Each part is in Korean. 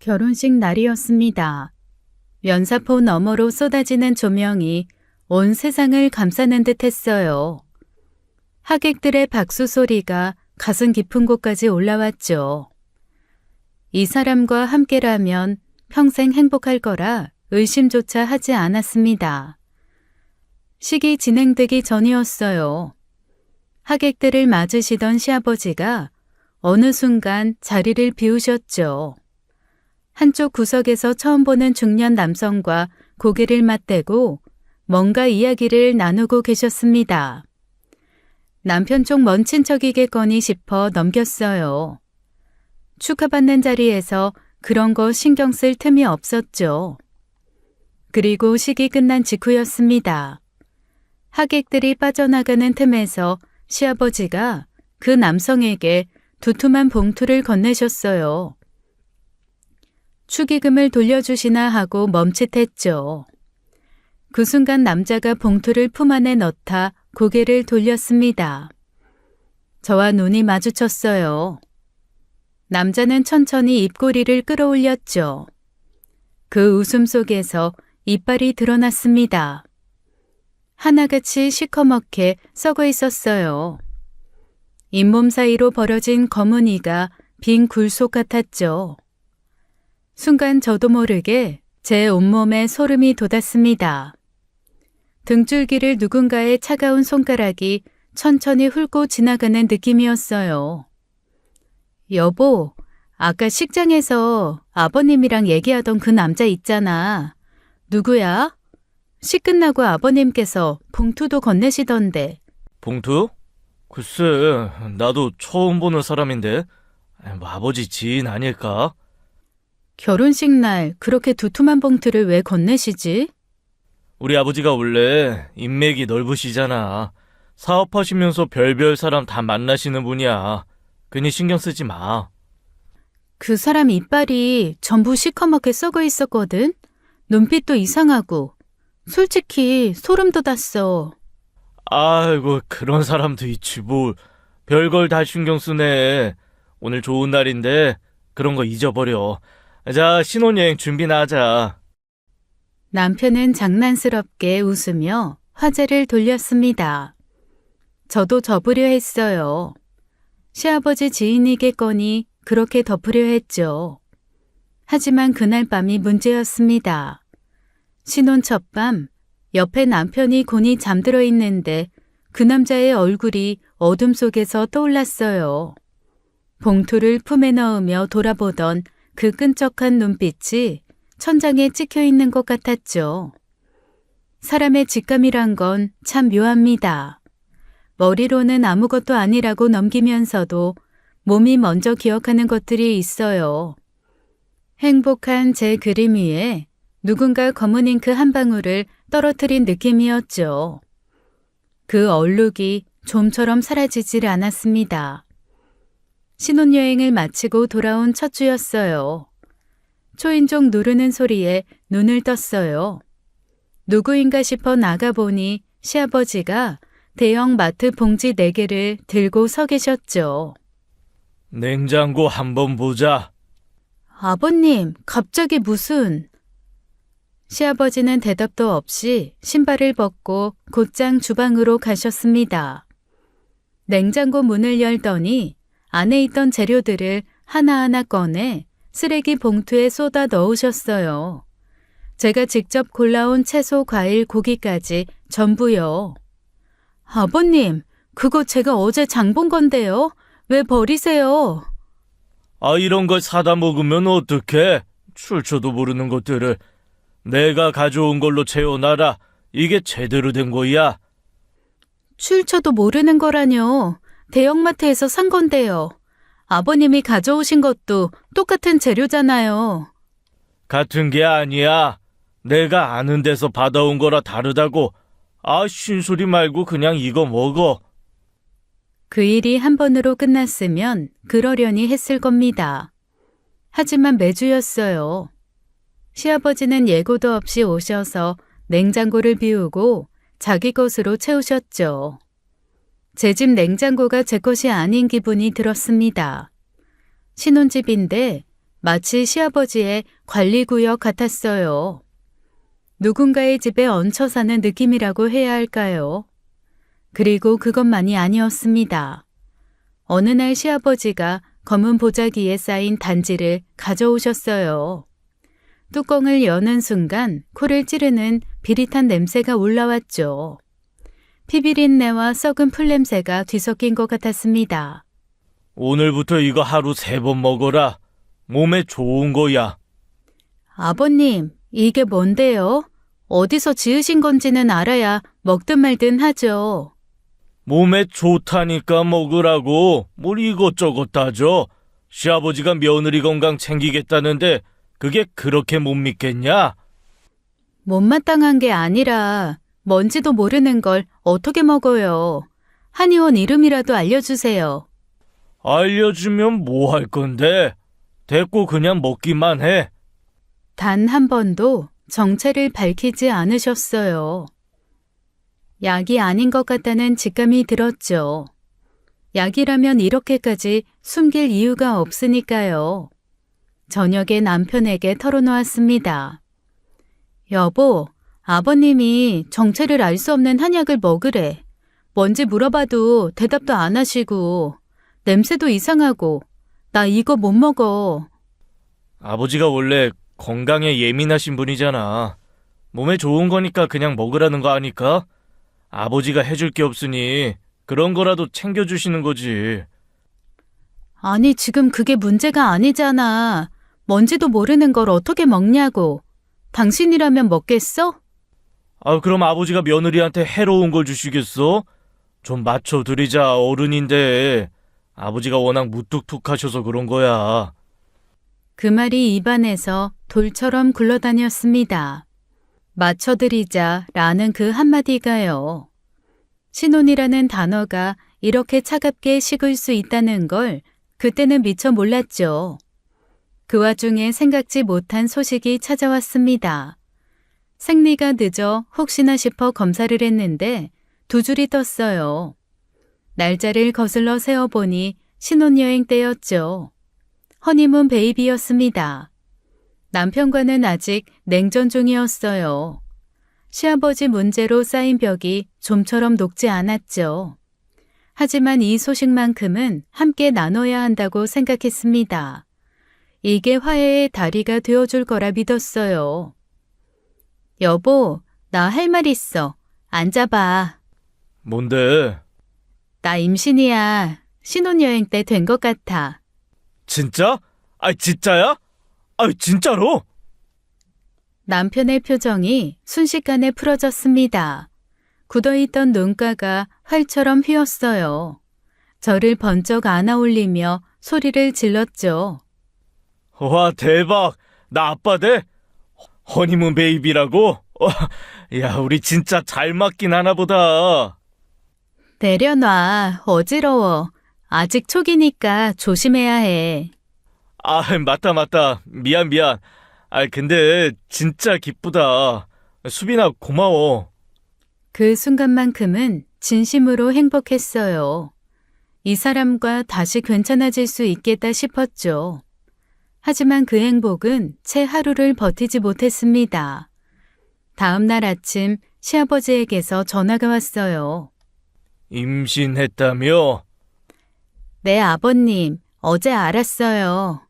결혼식 날이었습니다. 면사포 너머로 쏟아지는 조명이 온 세상을 감싸는 듯 했어요. 하객들의 박수 소리가 가슴 깊은 곳까지 올라왔죠. 이 사람과 함께라면 평생 행복할 거라 의심조차 하지 않았습니다. 식이 진행되기 전이었어요. 하객들을 맞으시던 시아버지가 어느 순간 자리를 비우셨죠. 한쪽 구석에서 처음 보는 중년 남성과 고개를 맞대고 뭔가 이야기를 나누고 계셨습니다. 남편 쪽 먼 친척이겠거니 싶어 넘겼어요. 축하받는 자리에서 그런 거 신경 쓸 틈이 없었죠. 그리고 식이 끝난 직후였습니다. 하객들이 빠져나가는 틈에서 시아버지가 그 남성에게 두툼한 봉투를 건네셨어요. 축의금을 돌려주시나 하고 멈칫했죠. 그 순간 남자가 봉투를 품 안에 넣다 고개를 돌렸습니다. 저와 눈이 마주쳤어요. 남자는 천천히 입꼬리를 끌어올렸죠. 그 웃음 속에서 이빨이 드러났습니다. 하나같이 시커멓게 썩어 있었어요. 잇몸 사이로 벌어진 검은 이가 빈 굴속 같았죠. 순간 저도 모르게 제 온몸에 소름이 돋았습니다. 등줄기를 누군가의 차가운 손가락이 천천히 훑고 지나가는 느낌이었어요. 여보, 아까 식장에서 아버님이랑 얘기하던 그 남자 있잖아. 누구야? 식 끝나고 아버님께서 봉투도 건네시던데. 봉투? 글쎄, 나도 처음 보는 사람인데. 뭐 아버지 지인 아닐까? 결혼식 날 그렇게 두툼한 봉투를 왜 건네시지? 우리 아버지가 원래 인맥이 넓으시잖아. 사업하시면서 별별 사람 다 만나시는 분이야. 괜히 신경 쓰지 마. 그 사람 이빨이 전부 시커멓게 썩어 있었거든? 눈빛도 이상하고. 솔직히 소름 돋았어. 아이고, 그런 사람도 있지 뭘. 별걸 다 신경 쓰네. 오늘 좋은 날인데 그런 거 잊어버려. 자, 신혼여행 준비나 하자. 남편은 장난스럽게 웃으며 화제를 돌렸습니다. 저도 접으려 했어요. 시아버지 지인이겠거니 그렇게 덮으려 했죠. 하지만 그날 밤이 문제였습니다. 신혼 첫밤, 옆에 남편이 곤히 잠들어 있는데 그 남자의 얼굴이 어둠 속에서 떠올랐어요. 봉투를 품에 넣으며 돌아보던 그 끈적한 눈빛이 천장에 찍혀 있는 것 같았죠. 사람의 직감이란 건 참 묘합니다. 머리로는 아무것도 아니라고 넘기면서도 몸이 먼저 기억하는 것들이 있어요. 행복한 제 그림 위에 누군가 검은 잉크 한 방울을 떨어뜨린 느낌이었죠. 그 얼룩이 좀처럼 사라지질 않았습니다. 신혼여행을 마치고 돌아온 첫 주였어요. 초인종 누르는 소리에 눈을 떴어요. 누구인가 싶어 나가보니 시아버지가 대형 마트 봉지 4개를 들고 서 계셨죠. 냉장고 한번 보자. 아버님, 갑자기 무슨... 시아버지는 대답도 없이 신발을 벗고 곧장 주방으로 가셨습니다. 냉장고 문을 열더니 안에 있던 재료들을 하나하나 꺼내 쓰레기 봉투에 쏟아 넣으셨어요. 제가 직접 골라온 채소, 과일, 고기까지 전부요. 아버님, 그거 제가 어제 장 본 건데요. 왜 버리세요? 아, 이런 걸 사다 먹으면 어떡해? 출처도 모르는 것들을. 내가 가져온 걸로 채워놔라. 이게 제대로 된 거야. 출처도 모르는 거라뇨. 대형마트에서 산 건데요. 아버님이 가져오신 것도 똑같은 재료잖아요. 같은 게 아니야. 내가 아는 데서 받아온 거라 다르다고. 아, 쉰소리 말고 그냥 이거 먹어. 그 일이 한 번으로 끝났으면 그러려니 했을 겁니다. 하지만 매주였어요. 시아버지는 예고도 없이 오셔서 냉장고를 비우고 자기 것으로 채우셨죠. 제 집 냉장고가 제 것이 아닌 기분이 들었습니다. 신혼집인데 마치 시아버지의 관리구역 같았어요. 누군가의 집에 얹혀 사는 느낌이라고 해야 할까요? 그리고 그것만이 아니었습니다. 어느 날 시아버지가 검은 보자기에 쌓인 단지를 가져오셨어요. 뚜껑을 여는 순간 코를 찌르는 비릿한 냄새가 올라왔죠. 피비린내와 썩은 풀냄새가 뒤섞인 것 같았습니다. 오늘부터 이거 하루 3번 먹어라. 몸에 좋은 거야. 아버님, 이게 뭔데요? 어디서 지으신 건지는 알아야 먹든 말든 하죠. 몸에 좋다니까 먹으라고 뭘 이것저것 따져. 시아버지가 며느리 건강 챙기겠다는데 그게 그렇게 못 믿겠냐? 못마땅한 게 아니라 뭔지도 모르는 걸 어떻게 먹어요. 한의원 이름이라도 알려주세요. 알려주면 뭐 할 건데? 됐고 그냥 먹기만 해. 단 한 번도 정체를 밝히지 않으셨어요. 약이 아닌 것 같다는 직감이 들었죠. 약이라면 이렇게까지 숨길 이유가 없으니까요. 저녁에 남편에게 털어놓았습니다. 여보, 아버님이 정체를 알 수 없는 한약을 먹으래. 뭔지 물어봐도 대답도 안 하시고 냄새도 이상하고 나 이거 못 먹어. 아버지가 원래 건강에 예민하신 분이잖아. 몸에 좋은 거니까 그냥 먹으라는 거 아니까? 아버지가 해줄 게 없으니 그런 거라도 챙겨주시는 거지. 아니, 지금 그게 문제가 아니잖아. 뭔지도 모르는 걸 어떻게 먹냐고. 당신이라면 먹겠어? 그럼 아버지가 며느리한테 해로운 걸 주시겠어? 좀 맞춰드리자, 어른인데. 아버지가 워낙 무뚝뚝하셔서 그런 거야. 그 말이 입안에서 돌처럼 굴러다녔습니다. 맞춰드리자 라는 그 한마디가요. 신혼이라는 단어가 이렇게 차갑게 식을 수 있다는 걸 그때는 미처 몰랐죠. 그 와중에 생각지 못한 소식이 찾아왔습니다. 생리가 늦어 혹시나 싶어 검사를 했는데 2줄이 떴어요. 날짜를 거슬러 세어보니 신혼여행 때였죠. 허니문 베이비였습니다. 남편과는 아직 냉전 중이었어요. 시아버지 문제로 쌓인 벽이 좀처럼 녹지 않았죠. 하지만 이 소식만큼은 함께 나눠야 한다고 생각했습니다. 이게 화해의 다리가 되어줄 거라 믿었어요. 여보, 나 할 말 있어. 앉아봐. 뭔데? 나 임신이야. 신혼여행 때 된 것 같아. 진짜? 진짜야? 진짜로? 남편의 표정이 순식간에 풀어졌습니다. 굳어있던 눈가가 활처럼 휘었어요. 저를 번쩍 안아올리며 소리를 질렀죠. 와, 대박. 나 아빠 돼? 허니문 베이비라고? 야, 우리 진짜 잘 맞긴 하나 보다. 내려놔. 어지러워. 아직 초기니까 조심해야 해. 맞다. 미안. 근데 진짜 기쁘다. 수빈아, 고마워. 그 순간만큼은 진심으로 행복했어요. 이 사람과 다시 괜찮아질 수 있겠다 싶었죠. 하지만 그 행복은 채 하루를 버티지 못했습니다. 다음 날 아침 시아버지에게서 전화가 왔어요. 임신했다며? 네, 아버님. 어제 알았어요.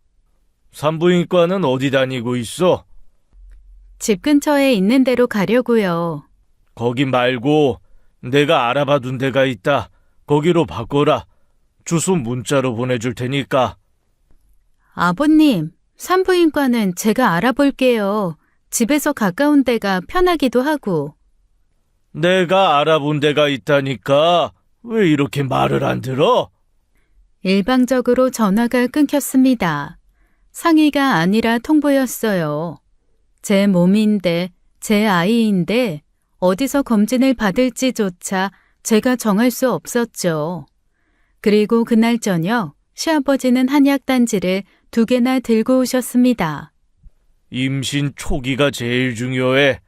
산부인과는 어디 다니고 있어? 집 근처에 있는 데로 가려고요. 거기 말고 내가 알아봐둔 데가 있다. 거기로 바꿔라. 주소 문자로 보내줄 테니까. 아버님, 산부인과는 제가 알아볼게요. 집에서 가까운 데가 편하기도 하고. 내가 알아본 데가 있다니까. 왜 이렇게 말을 안 들어? 일방적으로 전화가 끊겼습니다. 상의가 아니라 통보였어요. 제 몸인데, 제 아이인데 어디서 검진을 받을지조차 제가 정할 수 없었죠. 그리고 그날 저녁 시아버지는 한약단지를 2개나 들고 오셨습니다. 임신 초기가 제일 중요해.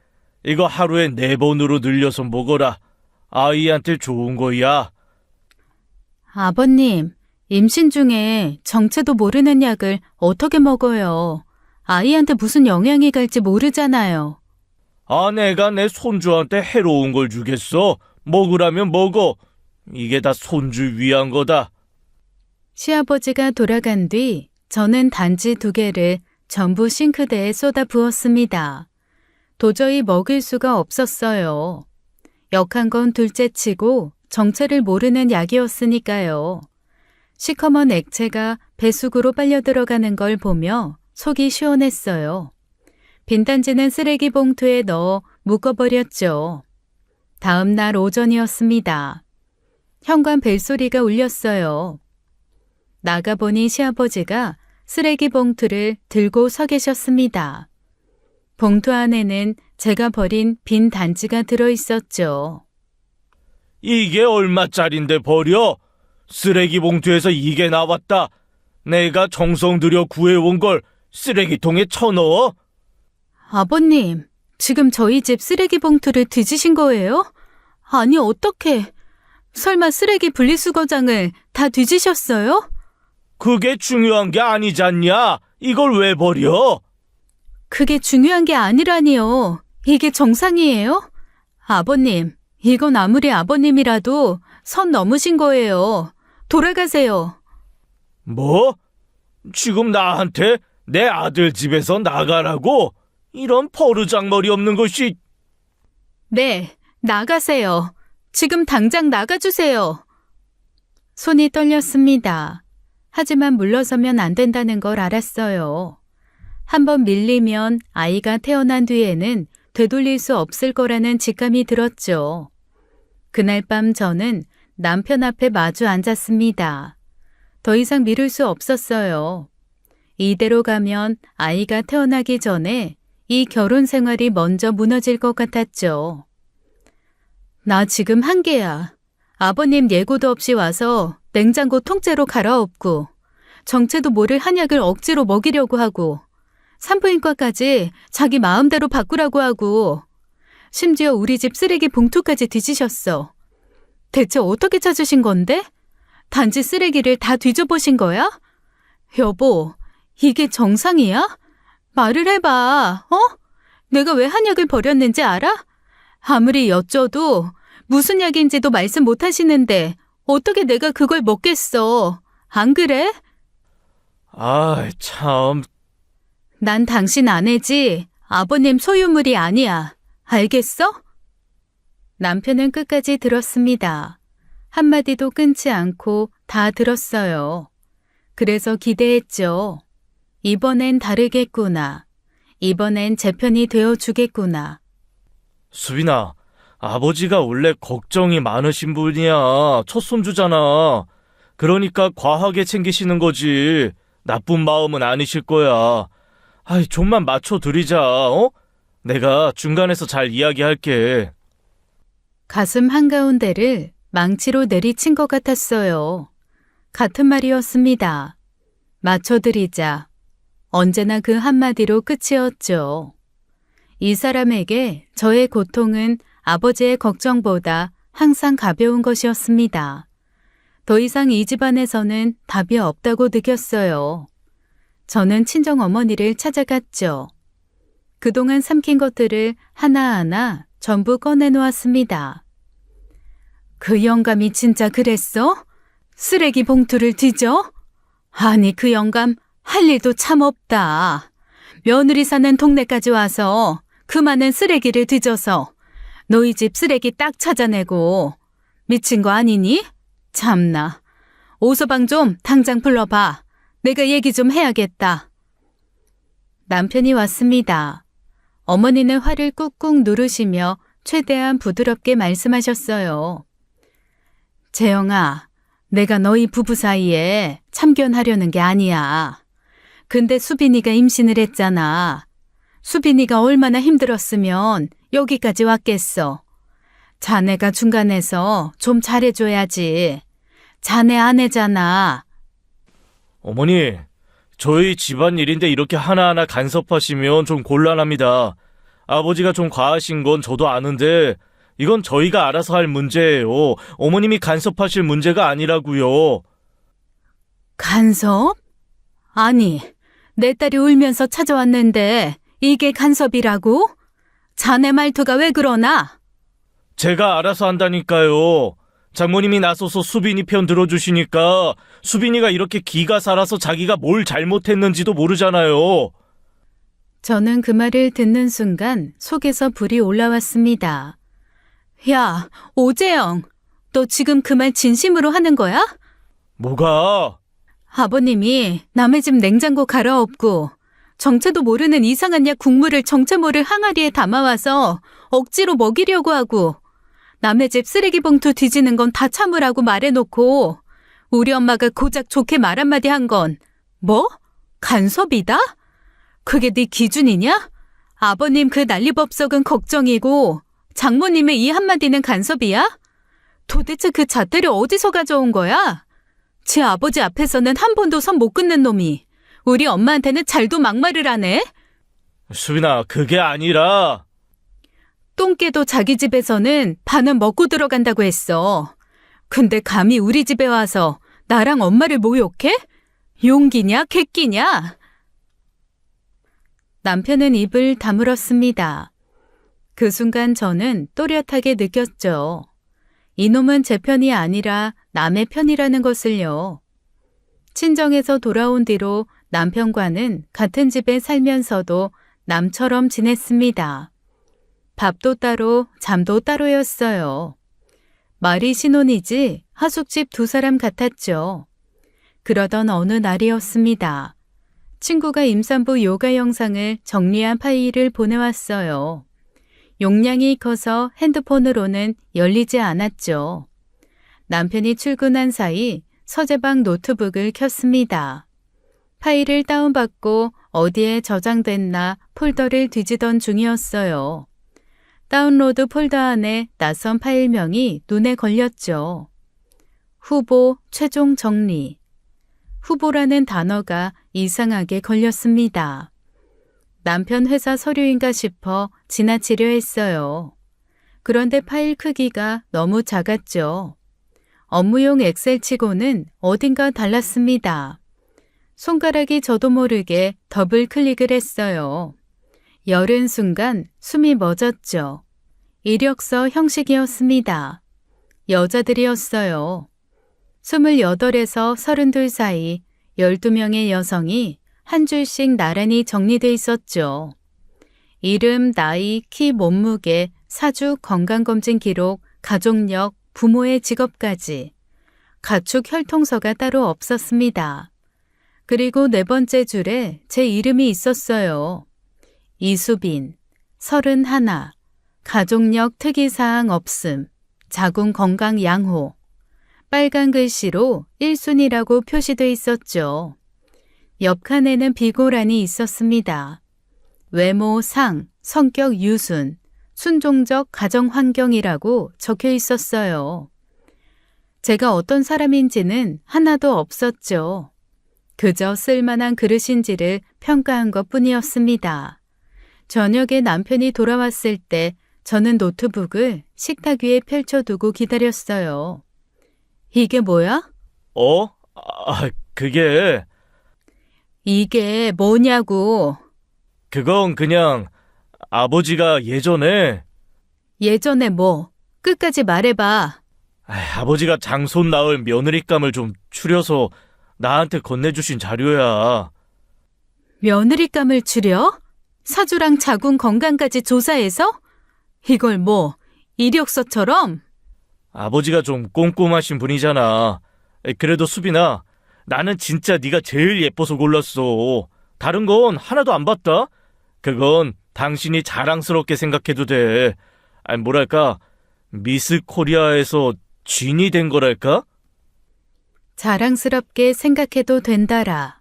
이거 하루에 4번으로 늘려서 먹어라. 아이한테 좋은 거야. 아버님, 임신 중에 정체도 모르는 약을 어떻게 먹어요? 아이한테 무슨 영향이 갈지 모르잖아요. 아내가 내 손주한테 해로운 걸 주겠어? 먹으라면 먹어. 이게 다 손주 위한 거다. 시아버지가 돌아간 뒤 저는 단지 2개를 전부 싱크대에 쏟아 부었습니다. 도저히 먹을 수가 없었어요. 역한 건 둘째치고 정체를 모르는 약이었으니까요. 시커먼 액체가 배수구로 빨려 들어가는 걸 보며 속이 시원했어요. 빈단지는 쓰레기 봉투에 넣어 묶어버렸죠. 다음 날 오전이었습니다. 현관 벨소리가 울렸어요. 나가보니 시아버지가 쓰레기 봉투를 들고 서 계셨습니다. 봉투 안에는 제가 버린 빈 단지가 들어있었죠. 이게 얼마짜린데 버려? 쓰레기 봉투에서 이게 나왔다. 내가 정성 들여 구해온 걸 쓰레기통에 쳐넣어? 아버님, 지금 저희 집 쓰레기 봉투를 뒤지신 거예요? 아니, 어떡해. 설마 쓰레기 분리수거장을 다 뒤지셨어요? 그게 중요한 게 아니잖냐? 이걸 왜 버려? 그게 중요한 게 아니라니요. 이게 정상이에요? 아버님, 이건 아무리 아버님이라도 선 넘으신 거예요. 돌아가세요. 뭐? 지금 나한테 내 아들 집에서 나가라고? 이런 버르장머리 없는 것이. 네, 나가세요. 지금 당장 나가주세요. 손이 떨렸습니다. 하지만 물러서면 안 된다는 걸 알았어요. 한번 밀리면 아이가 태어난 뒤에는 되돌릴 수 없을 거라는 직감이 들었죠. 그날 밤 저는 남편 앞에 마주 앉았습니다. 더 이상 미룰 수 없었어요. 이대로 가면 아이가 태어나기 전에 이 결혼 생활이 먼저 무너질 것 같았죠. 나 지금 한계야. 아버님 예고도 없이 와서 냉장고 통째로 갈아엎고 정체도 모를 한약을 억지로 먹이려고 하고 산부인과까지 자기 마음대로 바꾸라고 하고 심지어 우리 집 쓰레기 봉투까지 뒤지셨어. 대체 어떻게 찾으신 건데? 단지 쓰레기를 다 뒤져보신 거야? 여보, 이게 정상이야? 말을 해봐, 어? 내가 왜 한약을 버렸는지 알아? 아무리 여쭤도 무슨 약인지도 말씀 못 하시는데 어떻게 내가 그걸 먹겠어? 안 그래? 아, 참. 난 당신 아내지 아버님 소유물이 아니야. 알겠어? 남편은 끝까지 들었습니다. 한마디도 끊지 않고 다 들었어요. 그래서 기대했죠. 이번엔 다르겠구나. 이번엔 제 편이 되어주겠구나. 수빈아, 아버지가 원래 걱정이 많으신 분이야. 첫 손주잖아. 그러니까 과하게 챙기시는 거지. 나쁜 마음은 아니실 거야. 아이, 좀만 맞춰드리자, 어? 내가 중간에서 잘 이야기할게. 가슴 한가운데를 망치로 내리친 것 같았어요. 같은 말이었습니다. 맞춰드리자. 언제나 그 한마디로 끝이었죠. 이 사람에게 저의 고통은 아버지의 걱정보다 항상 가벼운 것이었습니다. 더 이상 이 집안에서는 답이 없다고 느꼈어요. 저는 친정어머니를 찾아갔죠. 그동안 삼킨 것들을 하나하나 전부 꺼내놓았습니다. 그 영감이 진짜 그랬어? 쓰레기 봉투를 뒤져? 아니, 그 영감 할 일도 참 없다. 며느리 사는 동네까지 와서 그 많은 쓰레기를 뒤져서 너희 집 쓰레기 딱 찾아내고 미친 거 아니니? 참나. 오서방 좀 당장 불러봐. 내가 얘기 좀 해야겠다. 남편이 왔습니다. 어머니는 화를 꾹꾹 누르시며 최대한 부드럽게 말씀하셨어요. 재영아, 내가 너희 부부 사이에 참견하려는 게 아니야. 근데 수빈이가 임신을 했잖아. 수빈이가 얼마나 힘들었으면 여기까지 왔겠어. 자네가 중간에서 좀 잘해줘야지. 자네 아내잖아. 어머니, 저희 집안일인데 이렇게 하나하나 간섭하시면 좀 곤란합니다. 아버지가 좀 과하신 건 저도 아는데 이건 저희가 알아서 할 문제예요. 어머님이 간섭하실 문제가 아니라고요. 간섭? 아니, 내 딸이 울면서 찾아왔는데 이게 간섭이라고? 자네 말투가 왜 그러나? 제가 알아서 한다니까요. 장모님이 나서서 수빈이 편 들어주시니까 수빈이가 이렇게 기가 살아서 자기가 뭘 잘못했는지도 모르잖아요. 저는 그 말을 듣는 순간 속에서 불이 올라왔습니다. 야, 오재영, 너 지금 그 말 진심으로 하는 거야? 뭐가? 아버님이 남의 집 냉장고 갈아엎고 정체도 모르는 이상한 약 국물을 정체 모를 항아리에 담아와서 억지로 먹이려고 하고 남의 집 쓰레기 봉투 뒤지는 건 다 참으라고 말해놓고 우리 엄마가 고작 좋게 말 한마디 한 건 뭐? 간섭이다? 그게 네 기준이냐? 아버님 그 난리법석은 걱정이고 장모님의 이 한마디는 간섭이야? 도대체 그 잣대를 어디서 가져온 거야? 제 아버지 앞에서는 한 번도 선 못 끊는 놈이 우리 엄마한테는 잘도 막말을 하네? 수빈아, 그게 아니라. 똥개도 자기 집에서는 반은 먹고 들어간다고 했어. 근데 감히 우리 집에 와서 나랑 엄마를 모욕해? 용기냐, 객기냐? 남편은 입을 다물었습니다. 그 순간 저는 또렷하게 느꼈죠. 이놈은 제 편이 아니라 남의 편이라는 것을요. 친정에서 돌아온 뒤로 남편과는 같은 집에 살면서도 남처럼 지냈습니다. 밥도 따로, 잠도 따로였어요. 말이 신혼이지 하숙집 두 사람 같았죠. 그러던 어느 날이었습니다. 친구가 임산부 요가 영상을 정리한 파일을 보내왔어요. 용량이 커서 핸드폰으로는 열리지 않았죠. 남편이 출근한 사이 서재방 노트북을 켰습니다. 파일을 다운받고 어디에 저장됐나 폴더를 뒤지던 중이었어요. 다운로드 폴더 안에 낯선 파일명이 눈에 걸렸죠. 후보 최종 정리. 후보라는 단어가 이상하게 걸렸습니다. 남편 회사 서류인가 싶어 지나치려 했어요. 그런데 파일 크기가 너무 작았죠. 업무용 엑셀치고는 어딘가 달랐습니다. 손가락이 저도 모르게 더블 클릭을 했어요. 열은 순간 숨이 멎었죠. 이력서 형식이었습니다. 여자들이었어요. 28에서 32 사이 12명의 여성이 한 줄씩 나란히 정리돼 있었죠. 이름, 나이, 키, 몸무게, 사주, 건강검진 기록, 가족력, 부모의 직업까지. 가축 혈통서가 따로 없었습니다. 그리고 네 번째 줄에 제 이름이 있었어요. 이수빈, 31, 가족력 특이사항 없음, 자궁 건강 양호. 빨간 글씨로 1순위라고 표시돼 있었죠. 옆 칸에는 비고란이 있었습니다. 외모 상, 성격 유순, 순종적 가정 환경이라고 적혀 있었어요. 제가 어떤 사람인지는 하나도 없었죠. 그저 쓸만한 그릇인지를 평가한 것뿐이었습니다. 저녁에 남편이 돌아왔을 때 저는 노트북을 식탁 위에 펼쳐두고 기다렸어요. 이게 뭐야? 그게 이게 뭐냐고. 그건 그냥 아버지가 예전에 뭐? 끝까지 말해봐. 아버지가 장손 낳을 며느리감을 좀 추려서 나한테 건네주신 자료야. 며느리감을 추려? 사주랑 자궁 건강까지 조사해서? 이걸 뭐, 이력서처럼? 아버지가 좀 꼼꼼하신 분이잖아. 그래도 수빈아, 나는 진짜 네가 제일 예뻐서 골랐어. 다른 건 하나도 안 봤다. 그건 당신이 자랑스럽게 생각해도 돼. 뭐랄까, 미스 코리아에서 쥔이 된 거랄까? 자랑스럽게 생각해도 된다라.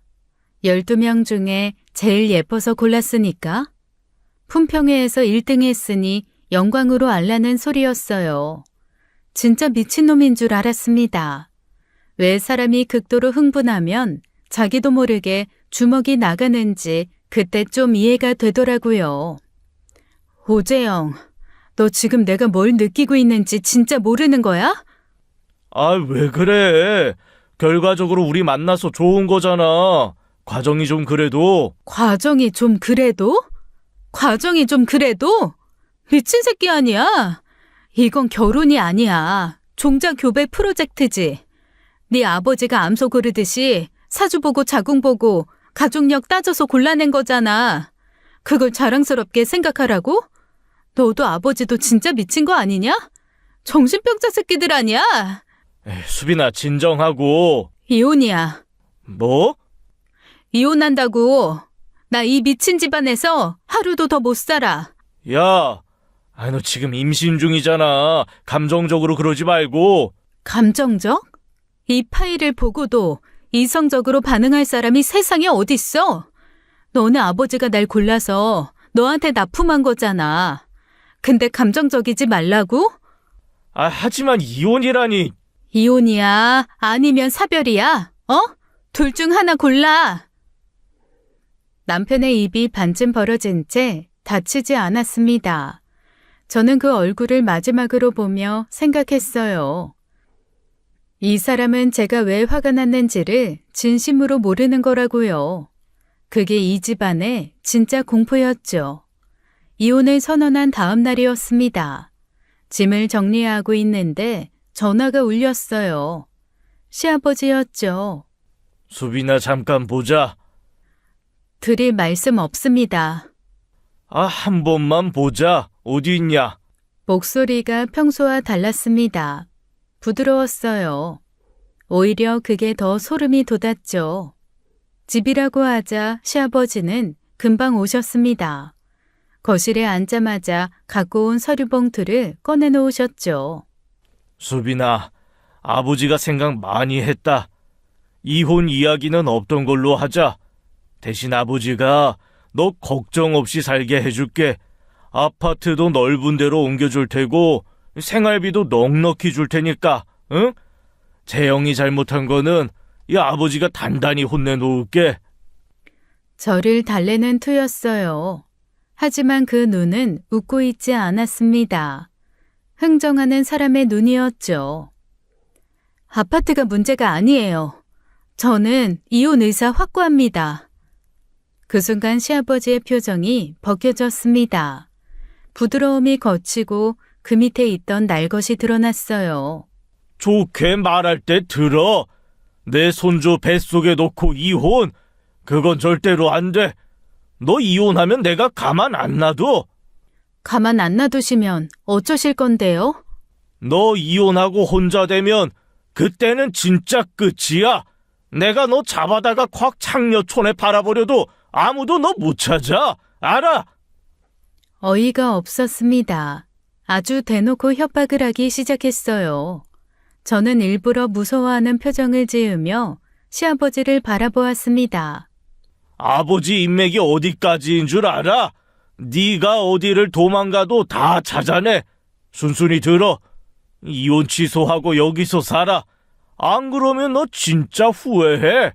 12명 중에 제일 예뻐서 골랐으니까. 품평회에서 1등 했으니 영광으로 알라는 소리였어요. 진짜 미친놈인 줄 알았습니다. 왜 사람이 극도로 흥분하면 자기도 모르게 주먹이 나가는지 그때 좀 이해가 되더라고요. 오재영, 너 지금 내가 뭘 느끼고 있는지 진짜 모르는 거야? 왜 그래? 결과적으로 우리 만나서 좋은 거잖아. 과정이 좀 그래도. 과정이 좀 그래도? 과정이 좀 그래도? 미친 새끼 아니야? 이건 결혼이 아니야. 종자 교배 프로젝트지. 네 아버지가 암소 고르듯이 사주 보고 자궁 보고 가족력 따져서 골라낸 거잖아. 그걸 자랑스럽게 생각하라고? 너도 아버지도 진짜 미친 거 아니냐? 정신병자 새끼들 아니야? 에이, 수빈아, 진정하고. 이혼이야. 뭐? 이혼한다고. 나 이 미친 집안에서 하루도 더 못 살아. 야, 너 지금 임신 중이잖아. 감정적으로 그러지 말고. 감정적? 이 파일을 보고도 이성적으로 반응할 사람이 세상에 어딨어? 너네 아버지가 날 골라서 너한테 납품한 거잖아. 근데 감정적이지 말라고? 하지만 이혼이라니. 이혼이야? 아니면 사별이야? 둘 중 하나 골라. 남편의 입이 반쯤 벌어진 채 다치지 않았습니다. 저는 그 얼굴을 마지막으로 보며 생각했어요. 이 사람은 제가 왜 화가 났는지를 진심으로 모르는 거라고요. 그게 이 집안의 진짜 공포였죠. 이혼을 선언한 다음 날이었습니다. 짐을 정리하고 있는데 전화가 울렸어요. 시아버지였죠. 수빈아, 잠깐 보자. 드릴 말씀 없습니다. 한 번만 보자. 어디 있냐? 목소리가 평소와 달랐습니다. 부드러웠어요. 오히려 그게 더 소름이 돋았죠. 집이라고 하자 시아버지는 금방 오셨습니다. 거실에 앉자마자 갖고 온 서류 봉투를 꺼내놓으셨죠. 수빈아, 아버지가 생각 많이 했다. 이혼 이야기는 없던 걸로 하자. 대신 아버지가 너 걱정 없이 살게 해줄게. 아파트도 넓은 데로 옮겨줄 테고 생활비도 넉넉히 줄 테니까, 응? 재영이 잘못한 거는 이 아버지가 단단히 혼내놓을게. 저를 달래는 투였어요. 하지만 그 눈은 웃고 있지 않았습니다. 흥정하는 사람의 눈이었죠. 아파트가 문제가 아니에요. 저는 이혼 의사 확고합니다. 그 순간 시아버지의 표정이 벗겨졌습니다. 부드러움이 거치고 그 밑에 있던 날것이 드러났어요. 좋게 말할 때 들어. 내 손주 뱃속에 놓고 이혼? 그건 절대로 안 돼. 너 이혼하면 내가 가만 안 놔둬. 가만 안 놔두시면 어쩌실 건데요? 너 이혼하고 혼자 되면 그때는 진짜 끝이야. 내가 너 잡아다가 콱 창녀촌에 팔아버려도 아무도 너 못 찾아. 알아? 어이가 없었습니다. 아주 대놓고 협박을 하기 시작했어요. 저는 일부러 무서워하는 표정을 지으며 시아버지를 바라보았습니다. 아버지 인맥이 어디까지인 줄 알아? 네가 어디를 도망가도 다 찾아내. 순순히 들어. 이혼 취소하고 여기서 살아. 안 그러면 너 진짜 후회해.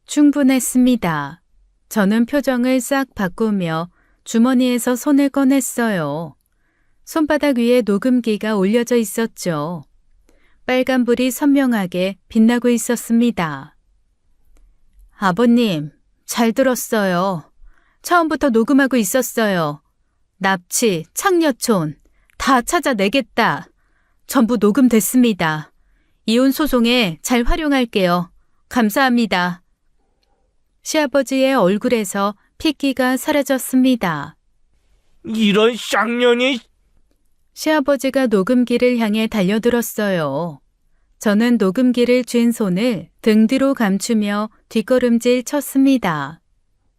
충분했습니다. 저는 표정을 싹 바꾸며 주머니에서 손을 꺼냈어요. 손바닥 위에 녹음기가 올려져 있었죠. 빨간불이 선명하게 빛나고 있었습니다. 아버님, 잘 들었어요. 처음부터 녹음하고 있었어요. 납치, 창녀촌, 다 찾아내겠다. 전부 녹음됐습니다. 이혼 소송에 잘 활용할게요. 감사합니다. 시아버지의 얼굴에서 핏기가 사라졌습니다. 이런 쌍년이. 시아버지가 녹음기를 향해 달려들었어요. 저는 녹음기를 쥔 손을 등 뒤로 감추며 뒷걸음질 쳤습니다.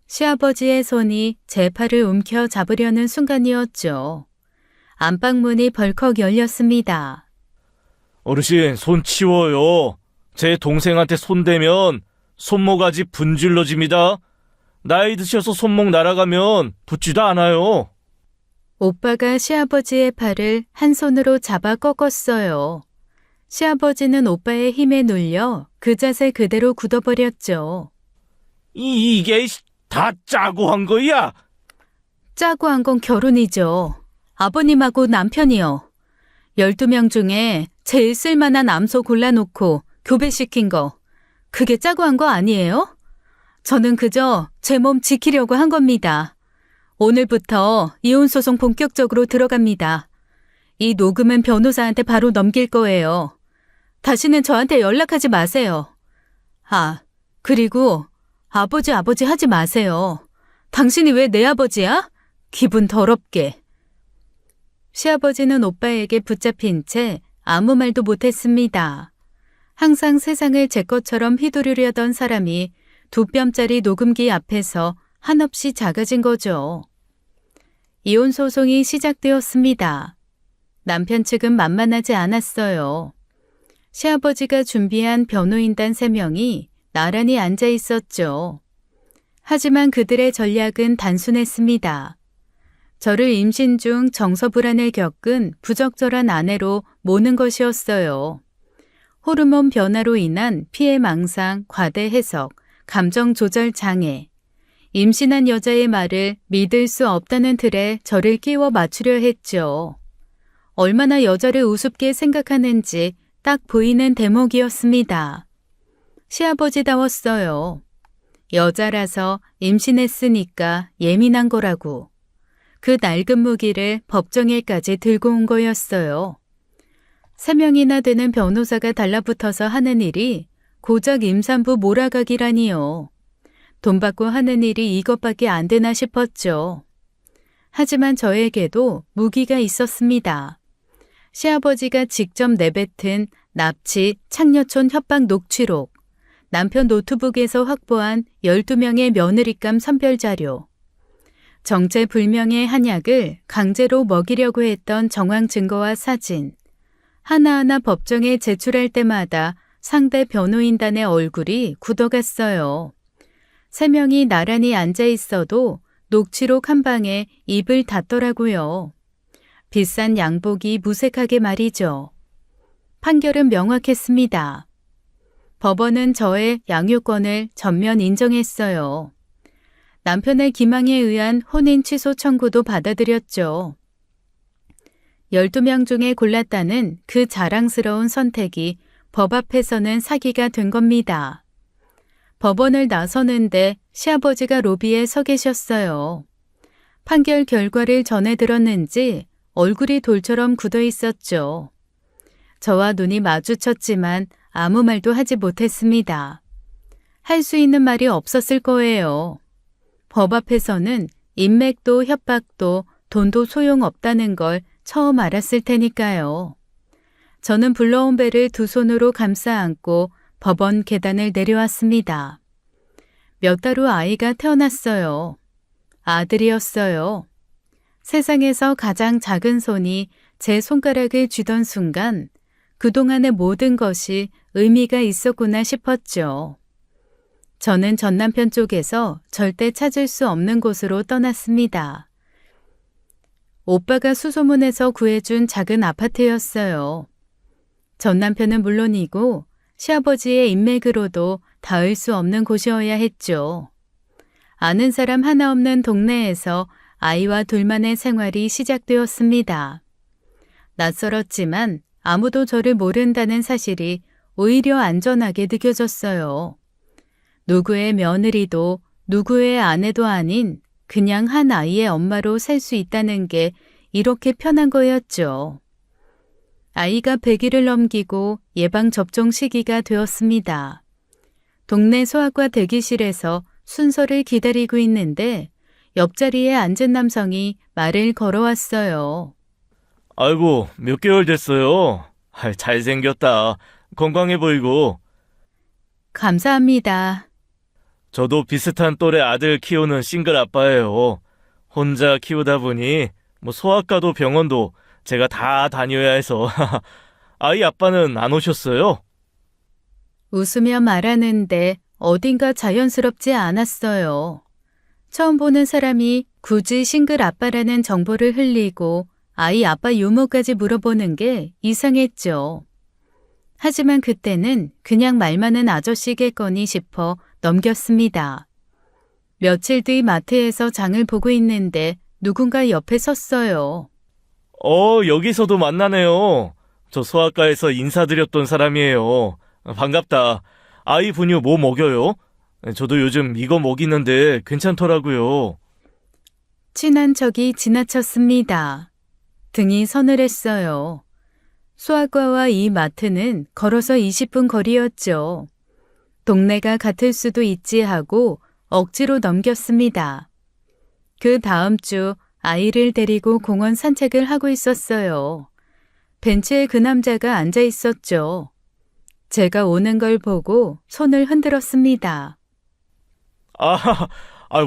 시아버지의 손이 제 팔을 움켜 잡으려는 순간이었죠. 안방문이 벌컥 열렸습니다. 어르신, 손 치워요. 제 동생한테 손대면 손모가지 분질러집니다. 나이 드셔서 손목 날아가면 붙지도 않아요. 오빠가 시아버지의 팔을 한 손으로 잡아 꺾었어요. 시아버지는 오빠의 힘에 눌려 그 자세 그대로 굳어버렸죠. 이게 다 짜고 한 거야? 짜고 한 건 결혼이죠. 아버님하고 남편이요. 12명 중에 제일 쓸만한 암소 골라놓고 교배시킨 거. 그게 짜고 한 거 아니에요? 저는 그저 제 몸 지키려고 한 겁니다. 오늘부터 이혼소송 본격적으로 들어갑니다. 이 녹음은 변호사한테 바로 넘길 거예요. 다시는 저한테 연락하지 마세요. 아, 그리고 아버지 하지 마세요. 당신이 왜 내 아버지야? 기분 더럽게. 시아버지는 오빠에게 붙잡힌 채 아무 말도 못했습니다. 항상 세상을 제 것처럼 휘두르려던 사람이 2뼘짜리 녹음기 앞에서 한없이 작아진 거죠. 이혼 소송이 시작되었습니다. 남편 측은 만만하지 않았어요. 시아버지가 준비한 변호인단 3명이 나란히 앉아 있었죠. 하지만 그들의 전략은 단순했습니다. 저를 임신 중 정서불안을 겪은 부적절한 아내로 모는 것이었어요. 호르몬 변화로 인한 피해 망상, 과대 해석, 감정 조절 장애, 임신한 여자의 말을 믿을 수 없다는 틀에 저를 끼워 맞추려 했죠. 얼마나 여자를 우습게 생각하는지 딱 보이는 대목이었습니다. 시아버지다웠어요. 여자라서 임신했으니까 예민한 거라고. 그 낡은 무기를 법정에까지 들고 온 거였어요. 3명이나 되는 변호사가 달라붙어서 하는 일이 고작 임산부 몰아가기라니요. 돈 받고 하는 일이 이것밖에 안 되나 싶었죠. 하지만 저에게도 무기가 있었습니다. 시아버지가 직접 내뱉은 납치, 창녀촌 협박 녹취록, 남편 노트북에서 확보한 12명의 며느리감 선별자료, 정체불명의 한약을 강제로 먹이려고 했던 정황 증거와 사진, 하나하나 법정에 제출할 때마다 상대 변호인단의 얼굴이 굳어갔어요. 3명이 나란히 앉아 있어도 녹취록 한 방에 입을 닫더라고요. 비싼 양복이 무색하게 말이죠. 판결은 명확했습니다. 법원은 저의 양육권을 전면 인정했어요. 남편의 기망에 의한 혼인 취소 청구도 받아들였죠. 12명 중에 골랐다는 그 자랑스러운 선택이 법 앞에서는 사기가 된 겁니다. 법원을 나서는데 시아버지가 로비에 서 계셨어요. 판결 결과를 전해 들었는지 얼굴이 돌처럼 굳어 있었죠. 저와 눈이 마주쳤지만 아무 말도 하지 못했습니다. 할 수 있는 말이 없었을 거예요. 법 앞에서는 인맥도 협박도 돈도 소용없다는 걸 처음 알았을 테니까요. 저는 불러온 배를 2손으로 감싸 안고 법원 계단을 내려왔습니다. 몇 달 후 아이가 태어났어요. 아들이었어요. 세상에서 가장 작은 손이 제 손가락을 쥐던 순간 그동안의 모든 것이 의미가 있었구나 싶었죠. 저는 전 남편 쪽에서 절대 찾을 수 없는 곳으로 떠났습니다. 오빠가 수소문해서 구해준 작은 아파트였어요. 전 남편은 물론이고 시아버지의 인맥으로도 닿을 수 없는 곳이어야 했죠. 아는 사람 하나 없는 동네에서 아이와 둘만의 생활이 시작되었습니다. 낯설었지만 아무도 저를 모른다는 사실이 오히려 안전하게 느껴졌어요. 누구의 며느리도 누구의 아내도 아닌 그냥 한 아이의 엄마로 살 수 있다는 게 이렇게 편한 거였죠. 아이가 100일을 넘기고 예방접종 시기가 되었습니다. 동네 소아과 대기실에서 순서를 기다리고 있는데 옆자리에 앉은 남성이 말을 걸어왔어요. 아이고, 몇 개월 됐어요. 잘생겼다. 건강해 보이고. 감사합니다. 저도 비슷한 또래 아들 키우는 싱글 아빠예요. 혼자 키우다 보니 소아과도 병원도 제가 다 다녀야 해서. 아이 아빠는 안 오셨어요? 웃으며 말하는데 어딘가 자연스럽지 않았어요. 처음 보는 사람이 굳이 싱글 아빠라는 정보를 흘리고 아이 아빠 유머까지 물어보는 게 이상했죠. 하지만 그때는 그냥 말 많은 아저씨겠거니 싶어 넘겼습니다. 며칠 뒤 마트에서 장을 보고 있는데 누군가 옆에 섰어요. 여기서도 만나네요. 저 소아과에서 인사드렸던 사람이에요. 반갑다. 아이 분유 뭐 먹여요? 저도 요즘 이거 먹이는데 괜찮더라고요. 친한 척이 지나쳤습니다. 등이 서늘했어요. 수학과와 이 마트는 걸어서 20분 거리였죠. 동네가 같을 수도 있지 하고 억지로 넘겼습니다. 그 다음 주 아이를 데리고 공원 산책을 하고 있었어요. 벤치에 그 남자가 앉아 있었죠. 제가 오는 걸 보고 손을 흔들었습니다.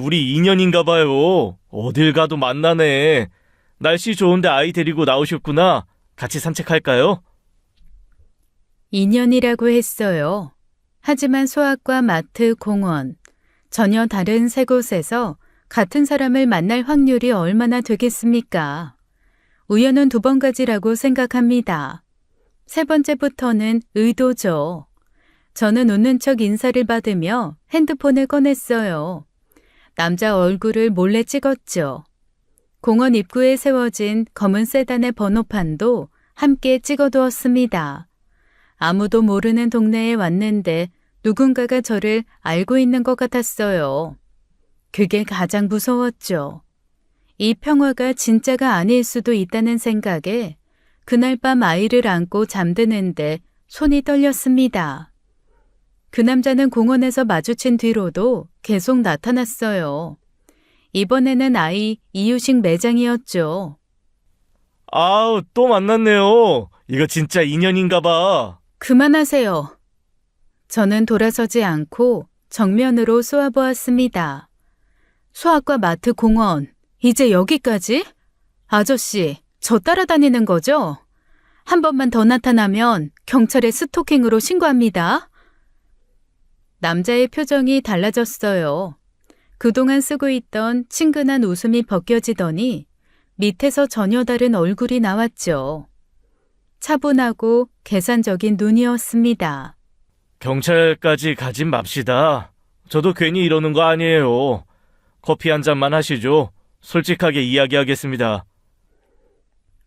우리 인연인가 봐요. 어딜 가도 만나네. 날씨 좋은데 아이 데리고 나오셨구나. 같이 산책할까요? 인연이라고 했어요. 하지만 수학과 마트, 공원, 전혀 다른 세 곳에서 같은 사람을 만날 확률이 얼마나 되겠습니까? 우연은 두 번 가지라고 생각합니다. 세 번째부터는 의도죠. 저는 웃는 척 인사를 받으며 핸드폰을 꺼냈어요. 남자 얼굴을 몰래 찍었죠. 공원 입구에 세워진 검은 세단의 번호판도 함께 찍어두었습니다. 아무도 모르는 동네에 왔는데 누군가가 저를 알고 있는 것 같았어요. 그게 가장 무서웠죠. 이 평화가 진짜가 아닐 수도 있다는 생각에 그날 밤 아이를 안고 잠드는데 손이 떨렸습니다. 그 남자는 공원에서 마주친 뒤로도 계속 나타났어요. 이번에는 아이 이유식 매장이었죠. 또 만났네요. 이거 진짜 인연인가 봐. 그만하세요. 저는 돌아서지 않고 정면으로 쏘아보았습니다. 수학과 마트, 공원, 이제 여기까지? 아저씨, 저 따라다니는 거죠? 한 번만 더 나타나면 경찰에 스토킹으로 신고합니다. 남자의 표정이 달라졌어요. 그동안 쓰고 있던 친근한 웃음이 벗겨지더니 밑에서 전혀 다른 얼굴이 나왔죠. 차분하고 계산적인 눈이었습니다. 경찰까지 가진 맙시다. 저도 괜히 이러는 거 아니에요. 커피 한 잔만 하시죠. 솔직하게 이야기하겠습니다.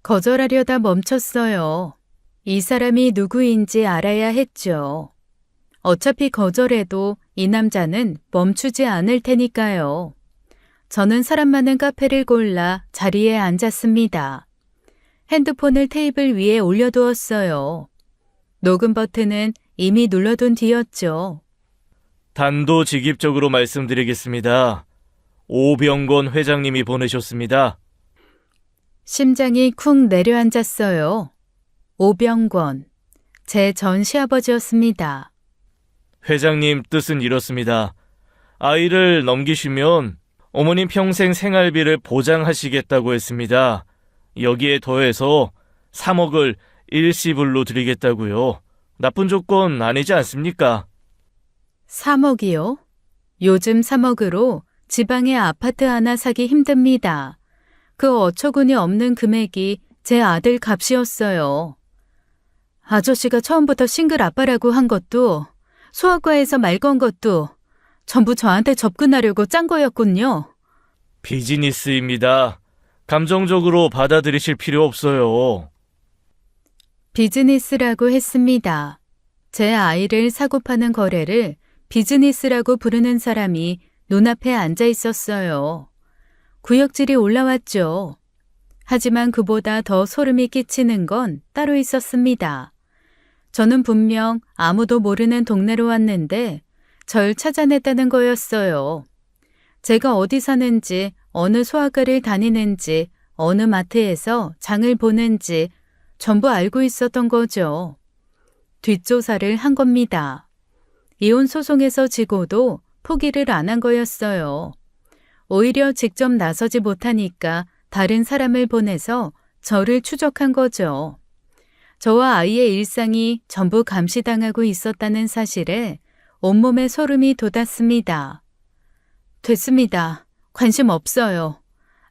거절하려다 멈췄어요. 이 사람이 누구인지 알아야 했죠. 어차피 거절해도 이 남자는 멈추지 않을 테니까요. 저는 사람 많은 카페를 골라 자리에 앉았습니다. 핸드폰을 테이블 위에 올려두었어요. 녹음 버튼은 이미 눌러둔 뒤였죠. 단도직입적으로 말씀드리겠습니다. 오병건 회장님이 보내셨습니다. 심장이 쿵 내려앉았어요. 오병권, 제 전 시아버지였습니다. 회장님 뜻은 이렇습니다. 아이를 넘기시면 어머님 평생 생활비를 보장하시겠다고 했습니다. 여기에 더해서 3억을 일시불로 드리겠다고요. 나쁜 조건 아니지 않습니까? 3억이요? 요즘 3억으로 지방에 아파트 하나 사기 힘듭니다. 그 어처구니 없는 금액이 제 아들 값이었어요. 아저씨가 처음부터 싱글 아빠라고 한 것도 소아과에서 말 건 것도 전부 저한테 접근하려고 짠 거였군요. 비즈니스입니다. 감정적으로 받아들이실 필요 없어요. 비즈니스라고 했습니다. 제 아이를 사고 파는 거래를 비즈니스라고 부르는 사람이 눈앞에 앉아 있었어요. 구역질이 올라왔죠. 하지만 그보다 더 소름이 끼치는 건 따로 있었습니다. 저는 분명 아무도 모르는 동네로 왔는데 절 찾아냈다는 거였어요. 제가 어디 사는지, 어느 소아과를 다니는지, 어느 마트에서 장을 보는지 전부 알고 있었던 거죠. 뒷조사를 한 겁니다. 이혼 소송에서 지고도 포기를 안 한 거였어요. 오히려 직접 나서지 못하니까 다른 사람을 보내서 저를 추적한 거죠. 저와 아이의 일상이 전부 감시당하고 있었다는 사실에 온몸에 소름이 돋았습니다. 됐습니다. 관심 없어요.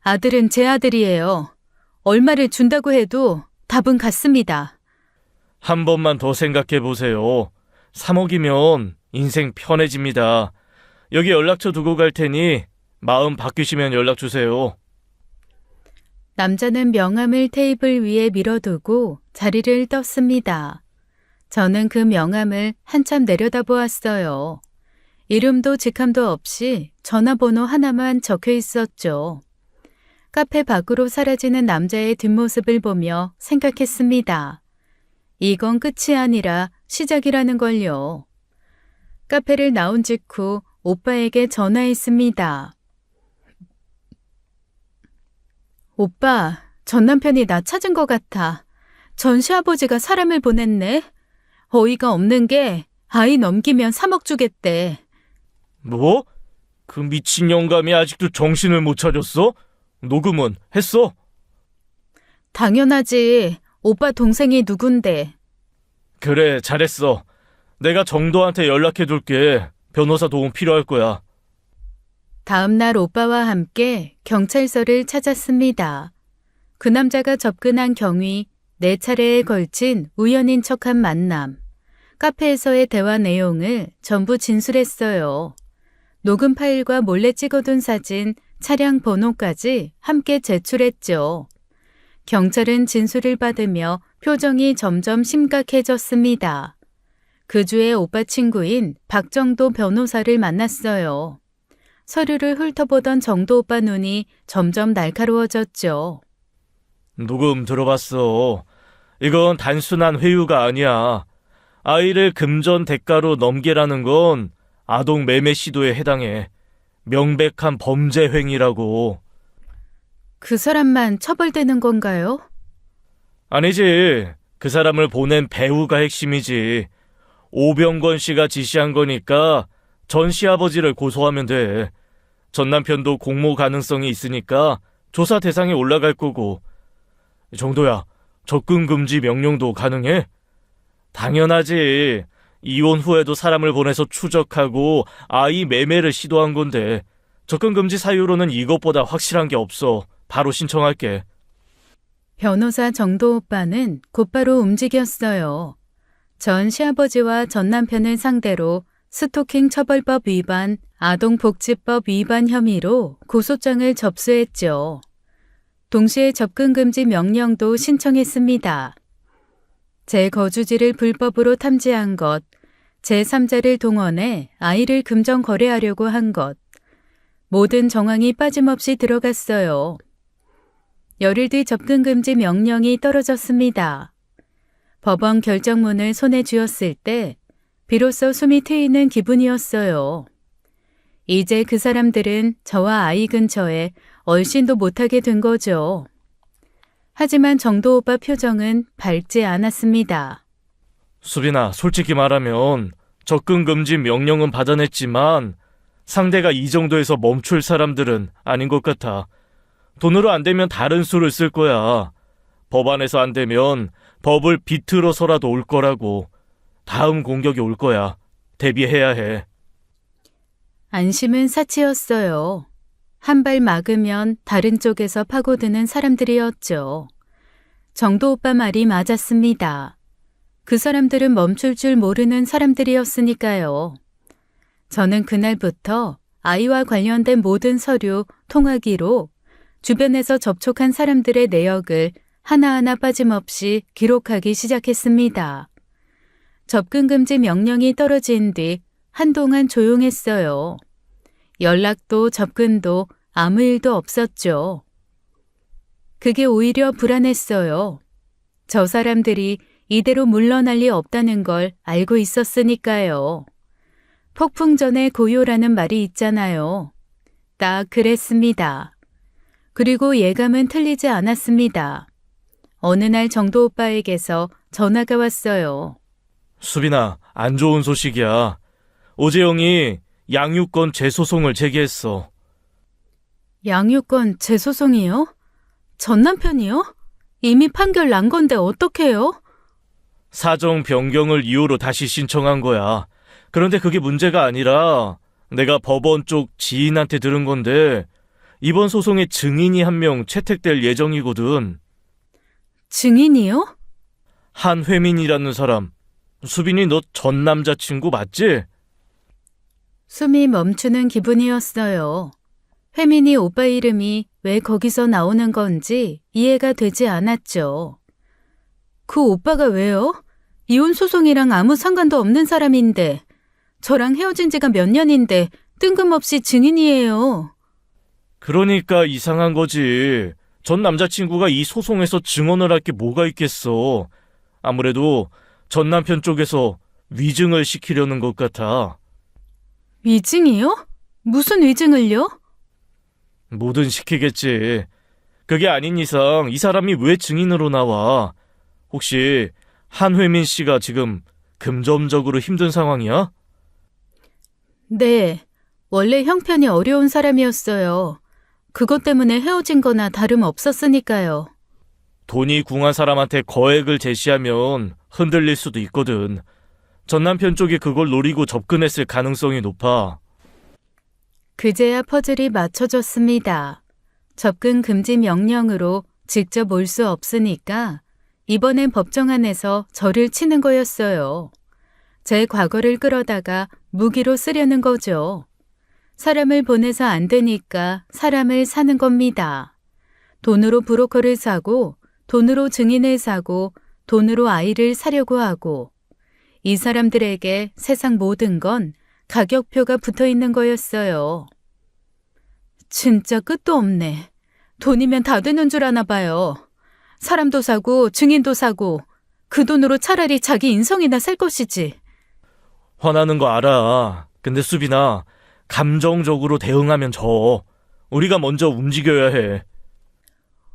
아들은 제 아들이에요. 얼마를 준다고 해도 답은 같습니다. 한 번만 더 생각해 보세요. 3억이면 인생 편해집니다. 여기 연락처 두고 갈 테니 마음 바뀌시면 연락 주세요. 남자는 명함을 테이블 위에 밀어두고 자리를 떴습니다. 저는 그 명함을 한참 내려다보았어요. 이름도 직함도 없이 전화번호 하나만 적혀 있었죠. 카페 밖으로 사라지는 남자의 뒷모습을 보며 생각했습니다. 이건 끝이 아니라 시작이라는 걸요. 카페를 나온 직후 오빠에게 전화했습니다. 오빠, 전 남편이 나 찾은 것 같아. 전 시아버지가 사람을 보냈네. 어이가 없는 게 아이 넘기면 3억 주겠대. 뭐? 그 미친 영감이 아직도 정신을 못 차렸어? 녹음은 했어? 당연하지. 오빠 동생이 누군데. 그래, 잘했어. 내가 정도한테 연락해둘게. 변호사 도움 필요할 거야. 다음 날 오빠와 함께 경찰서를 찾았습니다. 그 남자가 접근한 경위, 4차례에 걸친 우연인 척한 만남, 카페에서의 대화 내용을 전부 진술했어요. 녹음 파일과 몰래 찍어둔 사진, 차량 번호까지 함께 제출했죠. 경찰은 진술을 받으며 표정이 점점 심각해졌습니다. 그 주에 오빠 친구인 박정도 변호사를 만났어요. 서류를 훑어보던 정도 오빠 눈이 점점 날카로워졌죠. 녹음 들어봤어. 이건 단순한 회유가 아니야. 아이를 금전 대가로 넘기라는 건 아동 매매 시도에 해당해. 명백한 범죄 행위라고. 그 사람만 처벌되는 건가요? 아니지. 그 사람을 보낸 배우가 핵심이지. 오병건 씨가 지시한 거니까 전 시아버지를 고소하면 돼. 전 남편도 공모 가능성이 있으니까 조사 대상에 올라갈 거고. 정도야, 접근 금지 명령도 가능해? 당연하지. 이혼 후에도 사람을 보내서 추적하고 아이 매매를 시도한 건데 접근 금지 사유로는 이것보다 확실한 게 없어. 바로 신청할게. 변호사 정도 오빠는 곧바로 움직였어요. 전 시아버지와 전 남편을 상대로 스토킹 처벌법 위반, 아동복지법 위반 혐의로 고소장을 접수했죠. 동시에 접근금지 명령도 신청했습니다. 제 거주지를 불법으로 탐지한 것, 제3자를 동원해 아이를 금전 거래하려고 한 것, 모든 정황이 빠짐없이 들어갔어요. 열흘 뒤 접근금지 명령이 떨어졌습니다. 법원 결정문을 손에 쥐었을 때 비로소 숨이 트이는 기분이었어요. 이제 그 사람들은 저와 아이 근처에 얼씬도 못하게 된 거죠. 하지만 정도 오빠 표정은 밝지 않았습니다. 수빈아, 솔직히 말하면 접근 금지 명령은 받아냈지만 상대가 이 정도에서 멈출 사람들은 아닌 것 같아. 돈으로 안 되면 다른 수를 쓸 거야. 법안에서 안 되면 법을 비틀어서라도 올 거라고. 다음 공격이 올 거야. 대비해야 해. 안심은 사치였어요. 한 발 막으면 다른 쪽에서 파고드는 사람들이었죠. 정도 오빠 말이 맞았습니다. 그 사람들은 멈출 줄 모르는 사람들이었으니까요. 저는 그날부터 아이와 관련된 모든 서류, 통화기로 주변에서 접촉한 사람들의 내역을 하나하나 빠짐없이 기록하기 시작했습니다. 접근금지 명령이 떨어진 뒤 한동안 조용했어요. 연락도 접근도 아무 일도 없었죠. 그게 오히려 불안했어요. 저 사람들이 이대로 물러날 리 없다는 걸 알고 있었으니까요. 폭풍 전에 고요라는 말이 있잖아요. 딱 그랬습니다. 그리고 예감은 틀리지 않았습니다. 어느 날 정도 오빠에게서 전화가 왔어요. 수빈아, 안 좋은 소식이야. 오재영이 양육권 재소송을 제기했어. 양육권 재소송이요? 전 남편이요? 이미 판결 난 건데 어떡해요? 사정 변경을 이유로 다시 신청한 거야. 그런데 그게 문제가 아니라 내가 법원 쪽 지인한테 들은 건데 이번 소송에 증인이 한 명 채택될 예정이거든. 증인이요? 한회민이라는 사람. 수빈이 너 전 남자친구 맞지? 숨이 멈추는 기분이었어요. 혜민이 오빠 이름이 왜 거기서 나오는 건지 이해가 되지 않았죠. 그 오빠가 왜요? 이혼 소송이랑 아무 상관도 없는 사람인데 저랑 헤어진 지가 몇 년인데 뜬금없이 증인이에요. 그러니까 이상한 거지. 전 남자친구가 이 소송에서 증언을 할 게 뭐가 있겠어. 아무래도 전 남편 쪽에서 위증을 시키려는 것 같아. 위증이요? 무슨 위증을요? 뭐든 시키겠지. 그게 아닌 이상 이 사람이 왜 증인으로 나와? 혹시 한회민 씨가 지금 금전적으로 힘든 상황이야? 네, 원래 형편이 어려운 사람이었어요. 그것 때문에 헤어진 거나 다름없었으니까요. 돈이 궁한 사람한테 거액을 제시하면 흔들릴 수도 있거든. 전 남편 쪽이 그걸 노리고 접근했을 가능성이 높아. 그제야 퍼즐이 맞춰졌습니다. 접근 금지 명령으로 직접 올 수 없으니까 이번엔 법정 안에서 저를 치는 거였어요. 제 과거를 끌어다가 무기로 쓰려는 거죠. 사람을 보내서 안 되니까 사람을 사는 겁니다. 돈으로 브로커를 사고, 돈으로 증인을 사고, 돈으로 아이를 사려고 하고, 이 사람들에게 세상 모든 건 가격표가 붙어 있는 거였어요. 진짜 끝도 없네. 돈이면 다 되는 줄 아나 봐요. 사람도 사고 증인도 사고 그 돈으로 차라리 자기 인성이나 살 것이지. 화나는 거 알아. 근데 수빈아, 감정적으로 대응하면 져. 우리가 먼저 움직여야 해.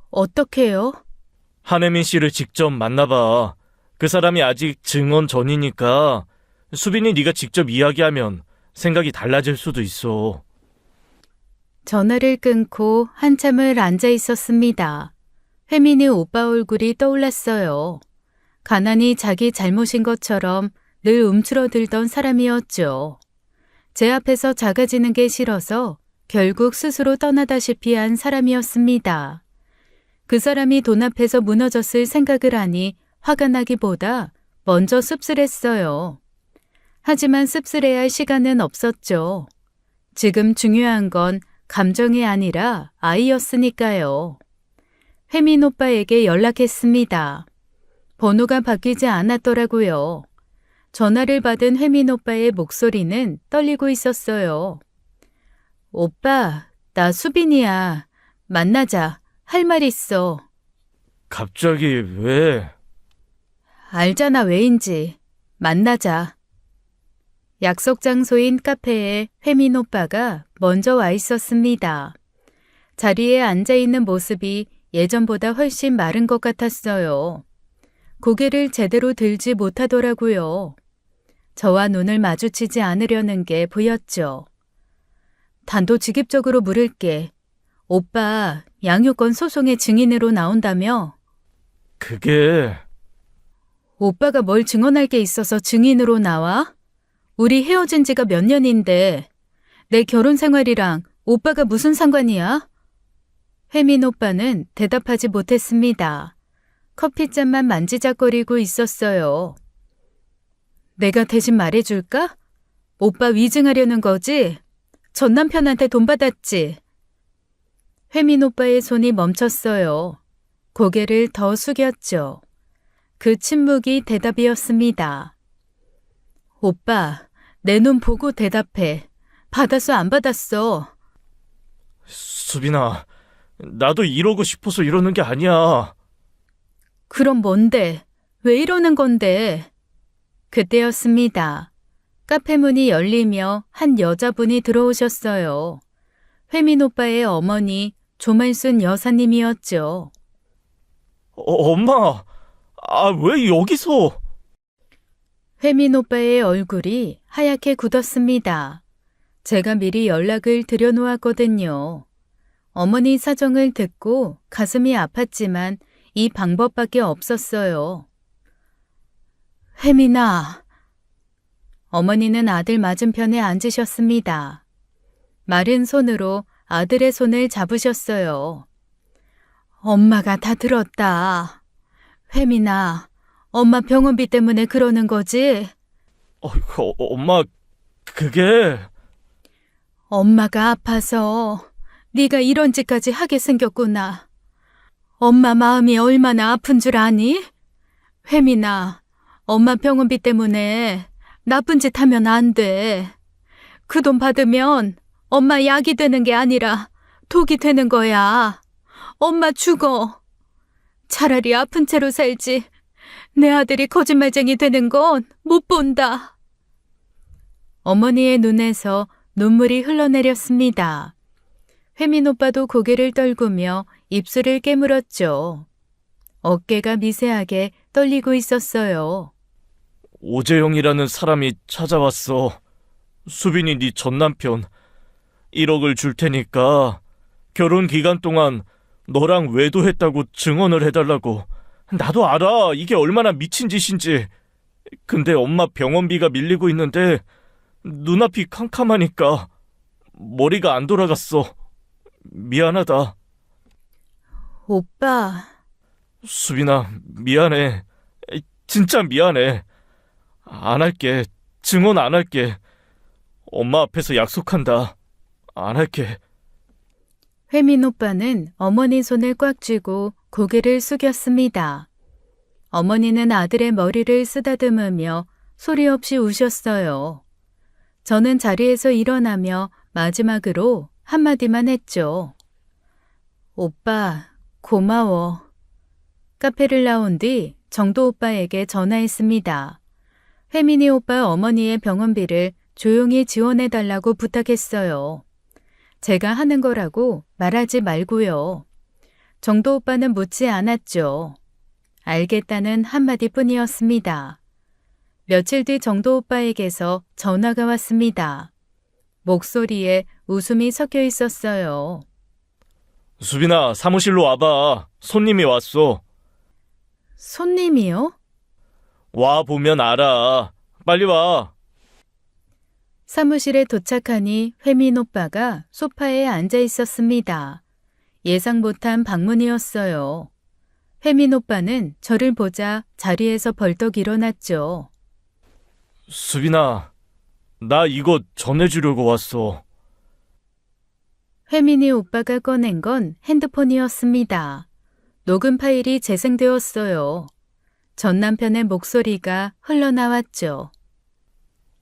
어떻게요? 한혜민 씨를 직접 만나봐. 그 사람이 아직 증언 전이니까 수빈이 네가 직접 이야기하면 생각이 달라질 수도 있어. 전화를 끊고 한참을 앉아 있었습니다. 혜민이 오빠 얼굴이 떠올랐어요. 가난이 자기 잘못인 것처럼 늘 움츠러들던 사람이었죠. 제 앞에서 작아지는 게 싫어서 결국 스스로 떠나다시피 한 사람이었습니다. 그 사람이 돈 앞에서 무너졌을 생각을 하니 화가 나기보다 먼저 씁쓸했어요. 하지만 씁쓸해야 할 시간은 없었죠. 지금 중요한 건 감정이 아니라 아이였으니까요. 혜민 오빠에게 연락했습니다. 번호가 바뀌지 않았더라고요. 전화를 받은 혜민 오빠의 목소리는 떨리고 있었어요. 오빠, 나 수빈이야. 만나자. 할 말 있어. 갑자기 왜? 알잖아 왜인지. 만나자. 약속 장소인 카페에 혜민 오빠가 먼저 와 있었습니다. 자리에 앉아 있는 모습이 예전보다 훨씬 마른 것 같았어요. 고개를 제대로 들지 못하더라고요. 저와 눈을 마주치지 않으려는 게 보였죠. 단도직입적으로 물을게. 오빠, 양육권 소송의 증인으로 나온다며? 그게... 오빠가 뭘 증언할 게 있어서 증인으로 나와? 우리 헤어진 지가 몇 년인데 내 결혼 생활이랑 오빠가 무슨 상관이야? 혜민 오빠는 대답하지 못했습니다. 커피잔만 만지작거리고 있었어요. 내가 대신 말해줄까? 오빠 위증하려는 거지? 전 남편한테 돈 받았지? 혜민 오빠의 손이 멈췄어요. 고개를 더 숙였죠. 그 침묵이 대답이었습니다. 오빠, 내 눈 보고 대답해. 받았어, 안 받았어? 수빈아, 나도 이러고 싶어서 이러는 게 아니야. 그럼 뭔데? 왜 이러는 건데? 그때였습니다. 카페 문이 열리며 한 여자분이 들어오셨어요. 혜민 오빠의 어머니 조말순 여사님이었죠. 엄마, 왜 여기서? 혜민 오빠의 얼굴이 하얗게 굳었습니다. 제가 미리 연락을 드려놓았거든요. 어머니 사정을 듣고 가슴이 아팠지만 이 방법밖에 없었어요. 혜민아. 어머니는 아들 맞은편에 앉으셨습니다. 마른 손으로 아들의 손을 잡으셨어요. 엄마가 다 들었다. 혜민아, 엄마 병원비 때문에 그러는 거지? 엄마, 그게... 엄마가 아파서 네가 이런 짓까지 하게 생겼구나. 엄마 마음이 얼마나 아픈 줄 아니? 혜민아, 엄마 병원비 때문에 나쁜 짓 하면 안 돼. 그 돈 받으면 엄마 약이 되는 게 아니라 독이 되는 거야. 엄마 죽어. 차라리 아픈 채로 살지. 내 아들이 거짓말쟁이 되는 건 못 본다. 어머니의 눈에서 눈물이 흘러내렸습니다. 혜민 오빠도 고개를 떨구며 입술을 깨물었죠. 어깨가 미세하게 떨리고 있었어요. 오재영이라는 사람이 찾아왔어. 수빈이 네 전남편 1억을 줄 테니까 결혼 기간 동안 너랑 외도했다고 증언을 해달라고. 나도 알아. 이게 얼마나 미친 짓인지. 근데 엄마 병원비가 밀리고 있는데 눈앞이 캄캄하니까 머리가 안 돌아갔어. 미안하다. 오빠, 수빈아, 미안해. 진짜 미안해. 안 할게. 증언 안 할게. 엄마 앞에서 약속한다. 안 할게. 혜민 오빠는 어머니 손을 꽉 쥐고 고개를 숙였습니다. 어머니는 아들의 머리를 쓰다듬으며 소리 없이 우셨어요. 저는 자리에서 일어나며 마지막으로 한마디만 했죠. 오빠, 고마워. 카페를 나온 뒤 정도 오빠에게 전화했습니다. 혜민이 오빠 어머니의 병원비를 조용히 지원해달라고 부탁했어요. 제가 하는 거라고 말하지 말고요. 정도 오빠는 묻지 않았죠. 알겠다는 한마디뿐이었습니다. 며칠 뒤 정도 오빠에게서 전화가 왔습니다. 목소리에 웃음이 섞여 있었어요. 수빈아, 사무실로 와봐. 손님이 왔어. 손님이요? 와 보면 알아. 빨리 와. 사무실에 도착하니 혜민 오빠가 소파에 앉아 있었습니다. 예상 못한 방문이었어요. 혜민 오빠는 저를 보자 자리에서 벌떡 일어났죠. 수빈아, 나 이거 전해주려고 왔어. 혜민이 오빠가 꺼낸 건 핸드폰이었습니다. 녹음 파일이 재생되었어요. 전 남편의 목소리가 흘러나왔죠.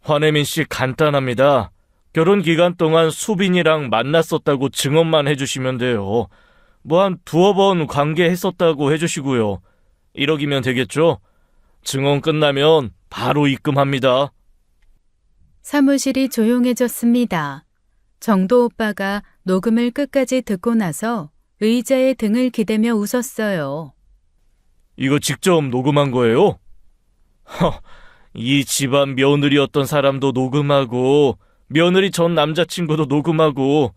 환혜민 씨 간단합니다. 결혼 기간 동안 수빈이랑 만났었다고 증언만 해주시면 돼요. 뭐 한 두어 번 관계했었다고 해주시고요. 1억이면 되겠죠? 증언 끝나면 바로 입금합니다. 사무실이 조용해졌습니다. 정도 오빠가 녹음을 끝까지 듣고 나서 의자에 등을 기대며 웃었어요. 이거 직접 녹음한 거예요? 이 집안 며느리였던 사람도 녹음하고 며느리 전 남자친구도 녹음하고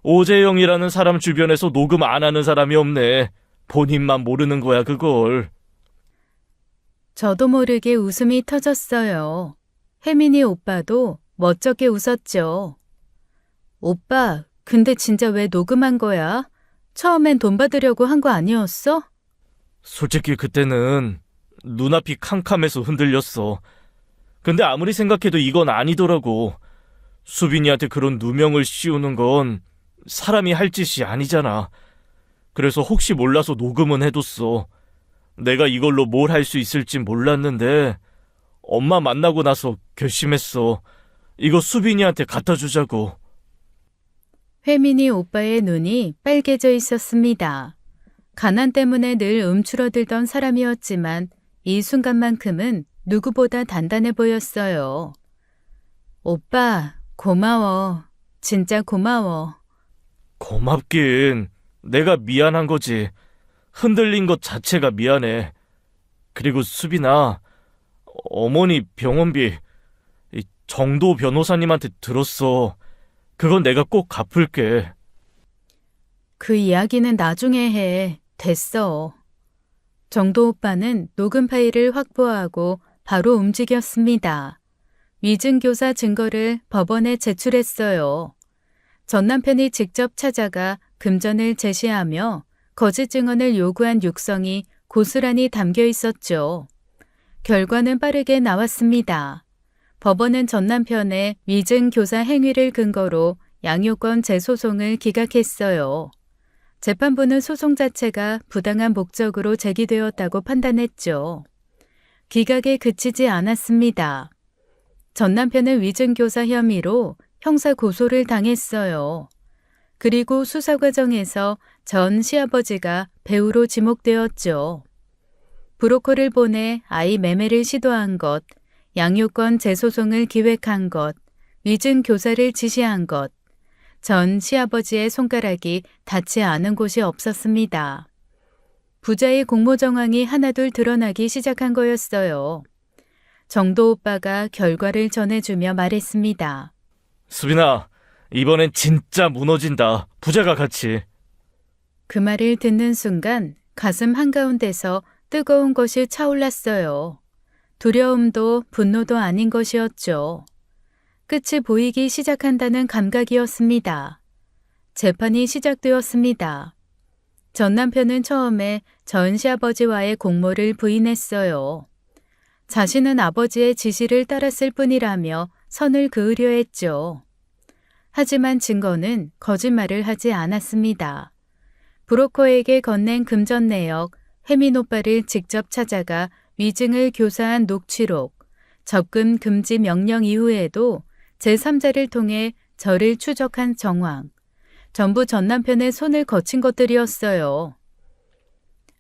오재영이라는 사람 주변에서 녹음 안 하는 사람이 없네. 본인만 모르는 거야 그걸. 저도 모르게 웃음이 터졌어요. 혜민이 오빠도 멋쩍게 웃었죠. 오빠, 근데 진짜 왜 녹음한 거야? 처음엔 돈 받으려고 한 거 아니었어? 솔직히 그때는 눈앞이 캄캄해서 흔들렸어. 근데 아무리 생각해도 이건 아니더라고. 수빈이한테 그런 누명을 씌우는 건 사람이 할 짓이 아니잖아. 그래서 혹시 몰라서 녹음은 해뒀어. 내가 이걸로 뭘 할 수 있을지 몰랐는데 엄마 만나고 나서 결심했어. 이거 수빈이한테 갖다 주자고. 혜민이 오빠의 눈이 빨개져 있었습니다. 가난 때문에 늘 움츠러들던 사람이었지만 이 순간만큼은 누구보다 단단해 보였어요. 오빠, 고마워. 진짜 고마워. 고맙긴. 내가 미안한 거지. 흔들린 것 자체가 미안해. 그리고 수빈아, 어머니 병원비 정도 변호사님한테 들었어. 그건 내가 꼭 갚을게. 그 이야기는 나중에 해. 됐어. 정도 오빠는 녹음 파일을 확보하고 바로 움직였습니다. 위증교사 증거를 법원에 제출했어요. 전 남편이 직접 찾아가 금전을 제시하며 거짓 증언을 요구한 육성이 고스란히 담겨 있었죠. 결과는 빠르게 나왔습니다. 법원은 전 남편의 위증교사 행위를 근거로 양육권 재소송을 기각했어요. 재판부는 소송 자체가 부당한 목적으로 제기되었다고 판단했죠. 기각에 그치지 않았습니다. 전 남편은 위증교사 혐의로 형사 고소를 당했어요. 그리고 수사 과정에서 전 시아버지가 배우로 지목되었죠. 브로커를 보내 아이 매매를 시도한 것, 양육권 재소송을 기획한 것, 위증교사를 지시한 것, 전 시아버지의 손가락이 닿지 않은 곳이 없었습니다. 부자의 공모 정황이 하나둘 드러나기 시작한 거였어요. 정도 오빠가 결과를 전해주며 말했습니다. 수빈아, 이번엔 진짜 무너진다. 부자가 같이. 그 말을 듣는 순간 가슴 한가운데서 뜨거운 것이 차올랐어요. 두려움도 분노도 아닌 것이었죠. 끝이 보이기 시작한다는 감각이었습니다. 재판이 시작되었습니다. 전 남편은 처음에 전 시아버지와의 공모를 부인했어요. 자신은 아버지의 지시를 따랐을 뿐이라며 선을 그으려 했죠. 하지만 증거는 거짓말을 하지 않았습니다. 브로커에게 건넨 금전 내역, 혜민 오빠를 직접 찾아가 위증을 교사한 녹취록, 접근 금지 명령 이후에도 제3자를 통해 저를 추적한 정황, 전부 전 남편의 손을 거친 것들이었어요.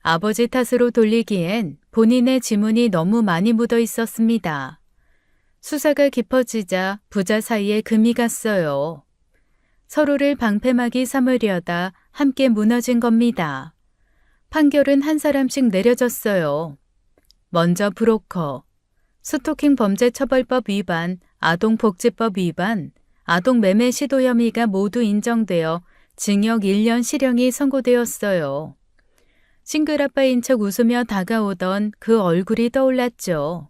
아버지 탓으로 돌리기엔 본인의 지문이 너무 많이 묻어 있었습니다. 수사가 깊어지자 부자 사이에 금이 갔어요. 서로를 방패막이 삼으려다 함께 무너진 겁니다. 판결은 한 사람씩 내려졌어요. 먼저 브로커, 스토킹 범죄처벌법 위반, 아동복지법 위반, 아동매매 시도 혐의가 모두 인정되어 징역 1년 실형이 선고되었어요. 싱글아빠인 척 웃으며 다가오던 그 얼굴이 떠올랐죠.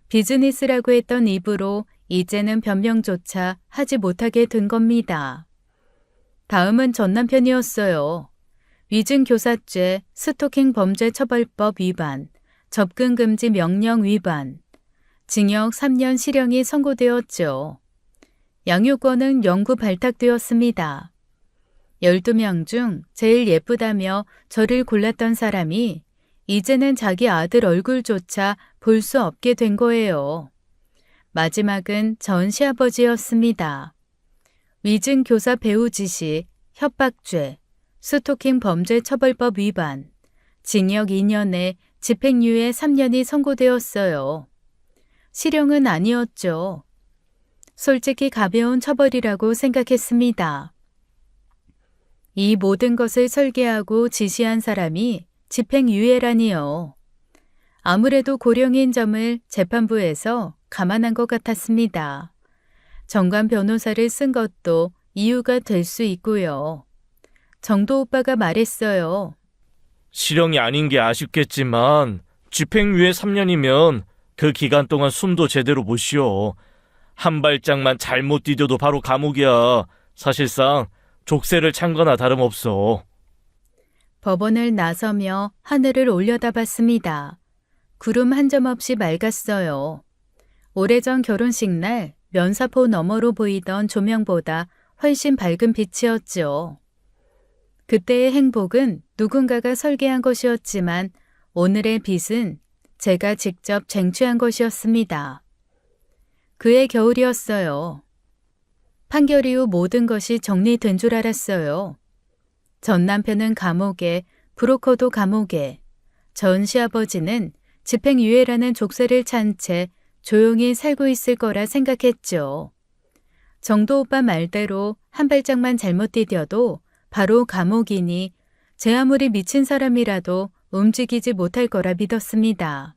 비즈니스라고 했던 입으로 이제는 변명조차 하지 못하게 된 겁니다. 다음은 전 남편이었어요. 위증교사죄, 스토킹 범죄처벌법 위반, 접근금지 명령 위반, 징역 3년 실형이 선고되었죠. 양육권은 영구 발탁되었습니다. 12명 중 제일 예쁘다며 저를 골랐던 사람이 이제는 자기 아들 얼굴조차 볼 수 없게 된 거예요. 마지막은 전 시아버지였습니다. 위증교사 배우 지시, 협박죄, 스토킹 범죄처벌법 위반, 징역 2년에 집행유예 3년이 선고되었어요. 실형은 아니었죠. 솔직히 가벼운 처벌이라고 생각했습니다. 이 모든 것을 설계하고 지시한 사람이 집행유예라니요. 아무래도 고령인 점을 재판부에서 감안한 것 같았습니다. 정관 변호사를 쓴 것도 이유가 될 수 있고요. 정도 오빠가 말했어요. 실형이 아닌 게 아쉽겠지만 집행유예 3년이면 그 기간 동안 숨도 제대로 못 쉬어. 한 발짝만 잘못 디뎌도 바로 감옥이야. 사실상 족쇄를 찬 거나 다름없어. 법원을 나서며 하늘을 올려다봤습니다. 구름 한 점 없이 맑았어요. 오래전 결혼식 날 면사포 너머로 보이던 조명보다 훨씬 밝은 빛이었죠. 그때의 행복은 누군가가 설계한 것이었지만 오늘의 빛은 제가 직접 쟁취한 것이었습니다. 그해 겨울이었어요. 판결 이후 모든 것이 정리된 줄 알았어요. 전 남편은 감옥에, 브로커도 감옥에, 전 시아버지는 집행유예라는 족쇄를 찬 채 조용히 살고 있을 거라 생각했죠. 정도 오빠 말대로 한 발짝만 잘못 디뎌도 바로 감옥이니 제 아무리 미친 사람이라도 움직이지 못할 거라 믿었습니다.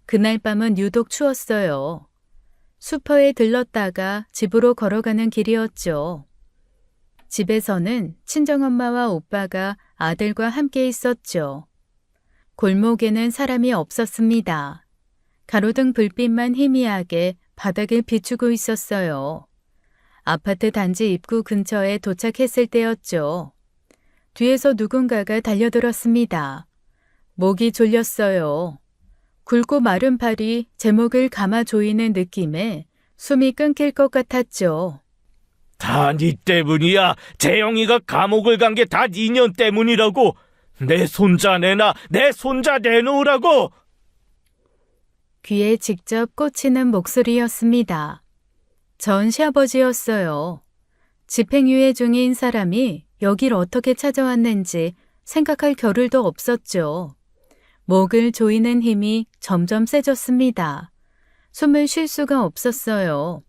그날 밤은 유독 추웠어요. 슈퍼에 들렀다가 집으로 걸어가는 길이었죠. 집에서는 친정엄마와 오빠가 아들과 함께 있었죠. 골목에는 사람이 없었습니다. 가로등 불빛만 희미하게 바닥을 비추고 있었어요. 아파트 단지 입구 근처에 도착했을 때였죠. 뒤에서 누군가가 달려들었습니다. 목이 졸렸어요. 굵고 마른 팔이 제 목을 감아 조이는 느낌에 숨이 끊길 것 같았죠. 다 네 때문이야. 재영이가 감옥을 간 게 다 니년 때문이라고. 내 손자 내놔. 내 손자 내놓으라고. 귀에 직접 꽂히는 목소리였습니다. 전 시아버지였어요. 집행유예 중인 사람이 여길 어떻게 찾아왔는지 생각할 겨를도 없었죠. 목을 조이는 힘이 점점 세졌습니다. 숨을 쉴 수가 없었어요.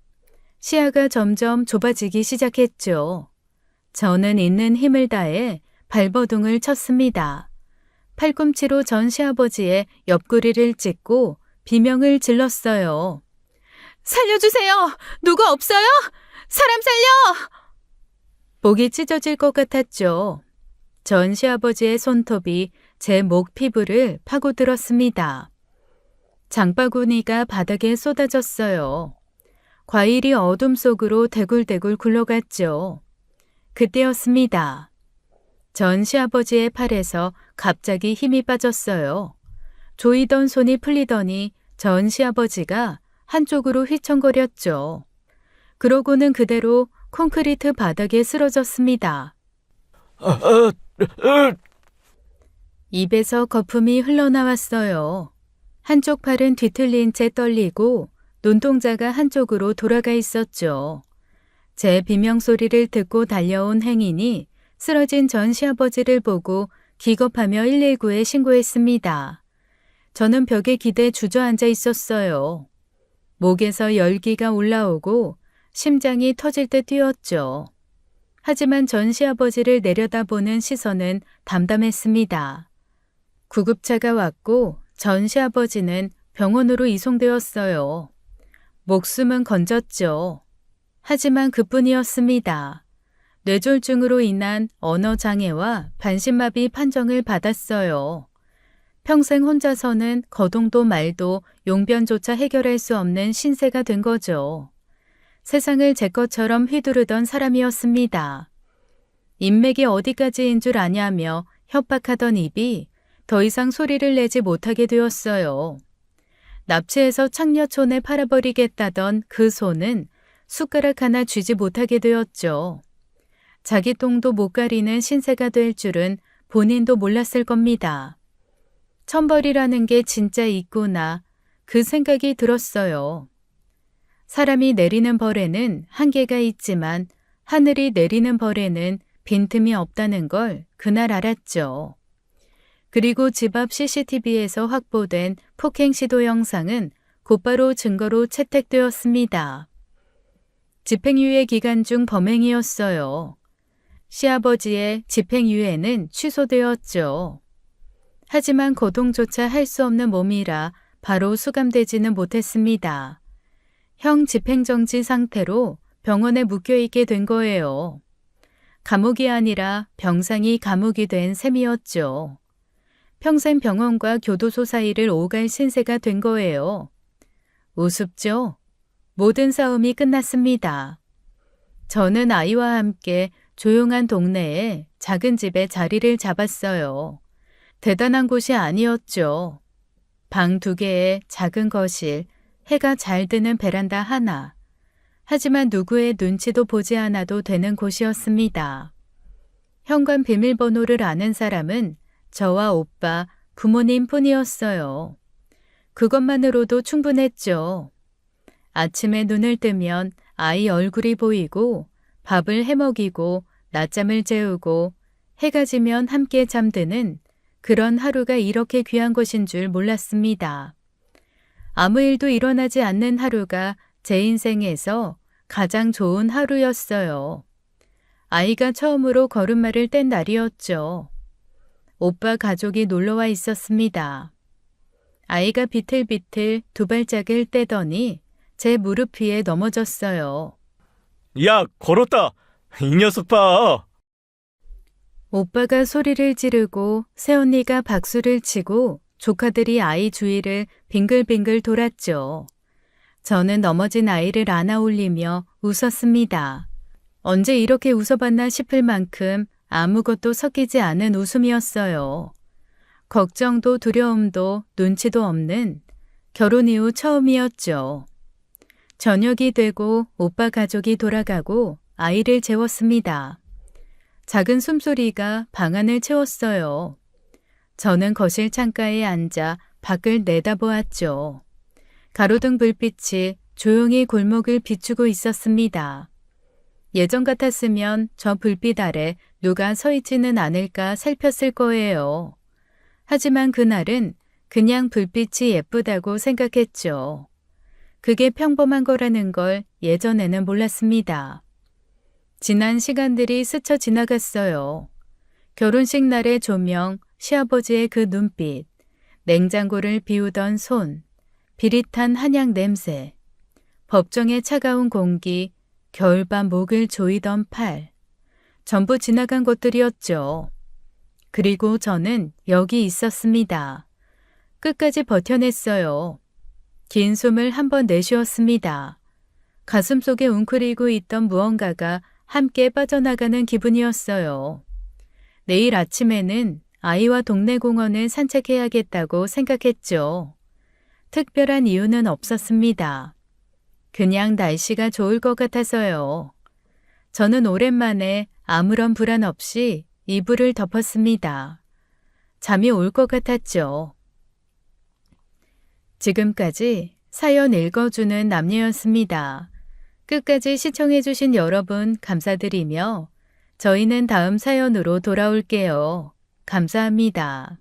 시야가 점점 좁아지기 시작했죠. 저는 있는 힘을 다해 발버둥을 쳤습니다. 팔꿈치로 전 시아버지의 옆구리를 찢고 비명을 질렀어요. 살려주세요! 누구 없어요? 사람 살려! 목이 찢어질 것 같았죠. 전 시아버지의 손톱이 제 목 피부를 파고들었습니다. 장바구니가 바닥에 쏟아졌어요. 과일이 어둠 속으로 대굴대굴 굴러갔죠. 그때였습니다. 전 시아버지의 팔에서 갑자기 힘이 빠졌어요. 조이던 손이 풀리더니 전 시아버지가 한쪽으로 휘청거렸죠. 그러고는 그대로 콘크리트 바닥에 쓰러졌습니다. 입에서 거품이 흘러나왔어요. 한쪽 팔은 뒤틀린 채 떨리고 눈동자가 한쪽으로 돌아가 있었죠. 제 비명소리를 듣고 달려온 행인이 쓰러진 전 시아버지를 보고 기겁하며 119에 신고했습니다. 저는 벽에 기대 주저앉아 있었어요. 목에서 열기가 올라오고 심장이 터질 듯 뛰었죠. 하지만 전 시아버지를 내려다보는 시선은 담담했습니다. 구급차가 왔고 전 시아버지는 병원으로 이송되었어요. 목숨은 건졌죠. 하지만 그뿐이었습니다. 뇌졸중으로 인한 언어장애와 반신마비 판정을 받았어요. 평생 혼자서는 거동도 말도 용변조차 해결할 수 없는 신세가 된 거죠. 세상을 제 것처럼 휘두르던 사람이었습니다. 인맥이 어디까지인 줄 아냐며 협박하던 입이 더 이상 소리를 내지 못하게 되었어요. 납치해서 창녀촌에 팔아버리겠다던 그 손은 숟가락 하나 쥐지 못하게 되었죠. 자기 똥도 못 가리는 신세가 될 줄은 본인도 몰랐을 겁니다. 천벌이라는 게 진짜 있구나 그 생각이 들었어요. 사람이 내리는 벌에는 한계가 있지만 하늘이 내리는 벌에는 빈틈이 없다는 걸 그날 알았죠. 그리고 집 앞 CCTV에서 확보된 폭행 시도 영상은 곧바로 증거로 채택되었습니다. 집행유예 기간 중 범행이었어요. 시아버지의 집행유예는 취소되었죠. 하지만 거동조차 할 수 없는 몸이라 바로 수감되지는 못했습니다. 형 집행정지 상태로 병원에 묶여있게 된 거예요. 감옥이 아니라 병상이 감옥이 된 셈이었죠. 평생 병원과 교도소 사이를 오갈 신세가 된 거예요. 우습죠? 모든 싸움이 끝났습니다. 저는 아이와 함께 조용한 동네에 작은 집에 자리를 잡았어요. 대단한 곳이 아니었죠. 방 2개에 작은 거실, 해가 잘 드는 베란다 하나. 하지만 누구의 눈치도 보지 않아도 되는 곳이었습니다. 현관 비밀번호를 아는 사람은 저와 오빠, 부모님 뿐이었어요. 그것만으로도 충분했죠. 아침에 눈을 뜨면 아이 얼굴이 보이고 밥을 해먹이고 낮잠을 재우고 해가 지면 함께 잠드는 그런 하루가 이렇게 귀한 것인 줄 몰랐습니다. 아무 일도 일어나지 않는 하루가 제 인생에서 가장 좋은 하루였어요. 아이가 처음으로 걸음마를 뗀 날이었죠. 오빠 가족이 놀러와 있었습니다. 아이가 비틀비틀 2발짝을 떼더니 제 무릎 위에 넘어졌어요. 야, 걸었다. 이 녀석 봐. 오빠가 소리를 지르고 새언니가 박수를 치고 조카들이 아이 주위를 빙글빙글 돌았죠. 저는 넘어진 아이를 안아 올리며 웃었습니다. 언제 이렇게 웃어봤나 싶을 만큼 아무것도 섞이지 않은 웃음이었어요. 걱정도 두려움도 눈치도 없는 결혼 이후 처음이었죠. 저녁이 되고 오빠 가족이 돌아가고 아이를 재웠습니다. 작은 숨소리가 방 안을 채웠어요. 저는 거실 창가에 앉아 밖을 내다보았죠. 가로등 불빛이 조용히 골목을 비추고 있었습니다. 예전 같았으면 저 불빛 아래 누가 서 있지는 않을까 살폈을 거예요. 하지만 그날은 그냥 불빛이 예쁘다고 생각했죠. 그게 평범한 거라는 걸 예전에는 몰랐습니다. 지난 시간들이 스쳐 지나갔어요. 결혼식 날의 조명, 시아버지의 그 눈빛, 냉장고를 비우던 손, 비릿한 한약 냄새, 법정의 차가운 공기, 겨울밤 목을 조이던 팔, 전부 지나간 것들이었죠. 그리고 저는 여기 있었습니다. 끝까지 버텨냈어요. 긴 숨을 한 번 내쉬었습니다. 가슴속에 웅크리고 있던 무언가가 함께 빠져나가는 기분이었어요. 내일 아침에는 아이와 동네 공원을 산책해야겠다고 생각했죠. 특별한 이유는 없었습니다. 그냥 날씨가 좋을 것 같아서요. 저는 오랜만에 아무런 불안 없이 이불을 덮었습니다. 잠이 올 것 같았죠. 지금까지 사연 읽어주는 남녀였습니다. 끝까지 시청해주신 여러분 감사드리며 저희는 다음 사연으로 돌아올게요. 감사합니다.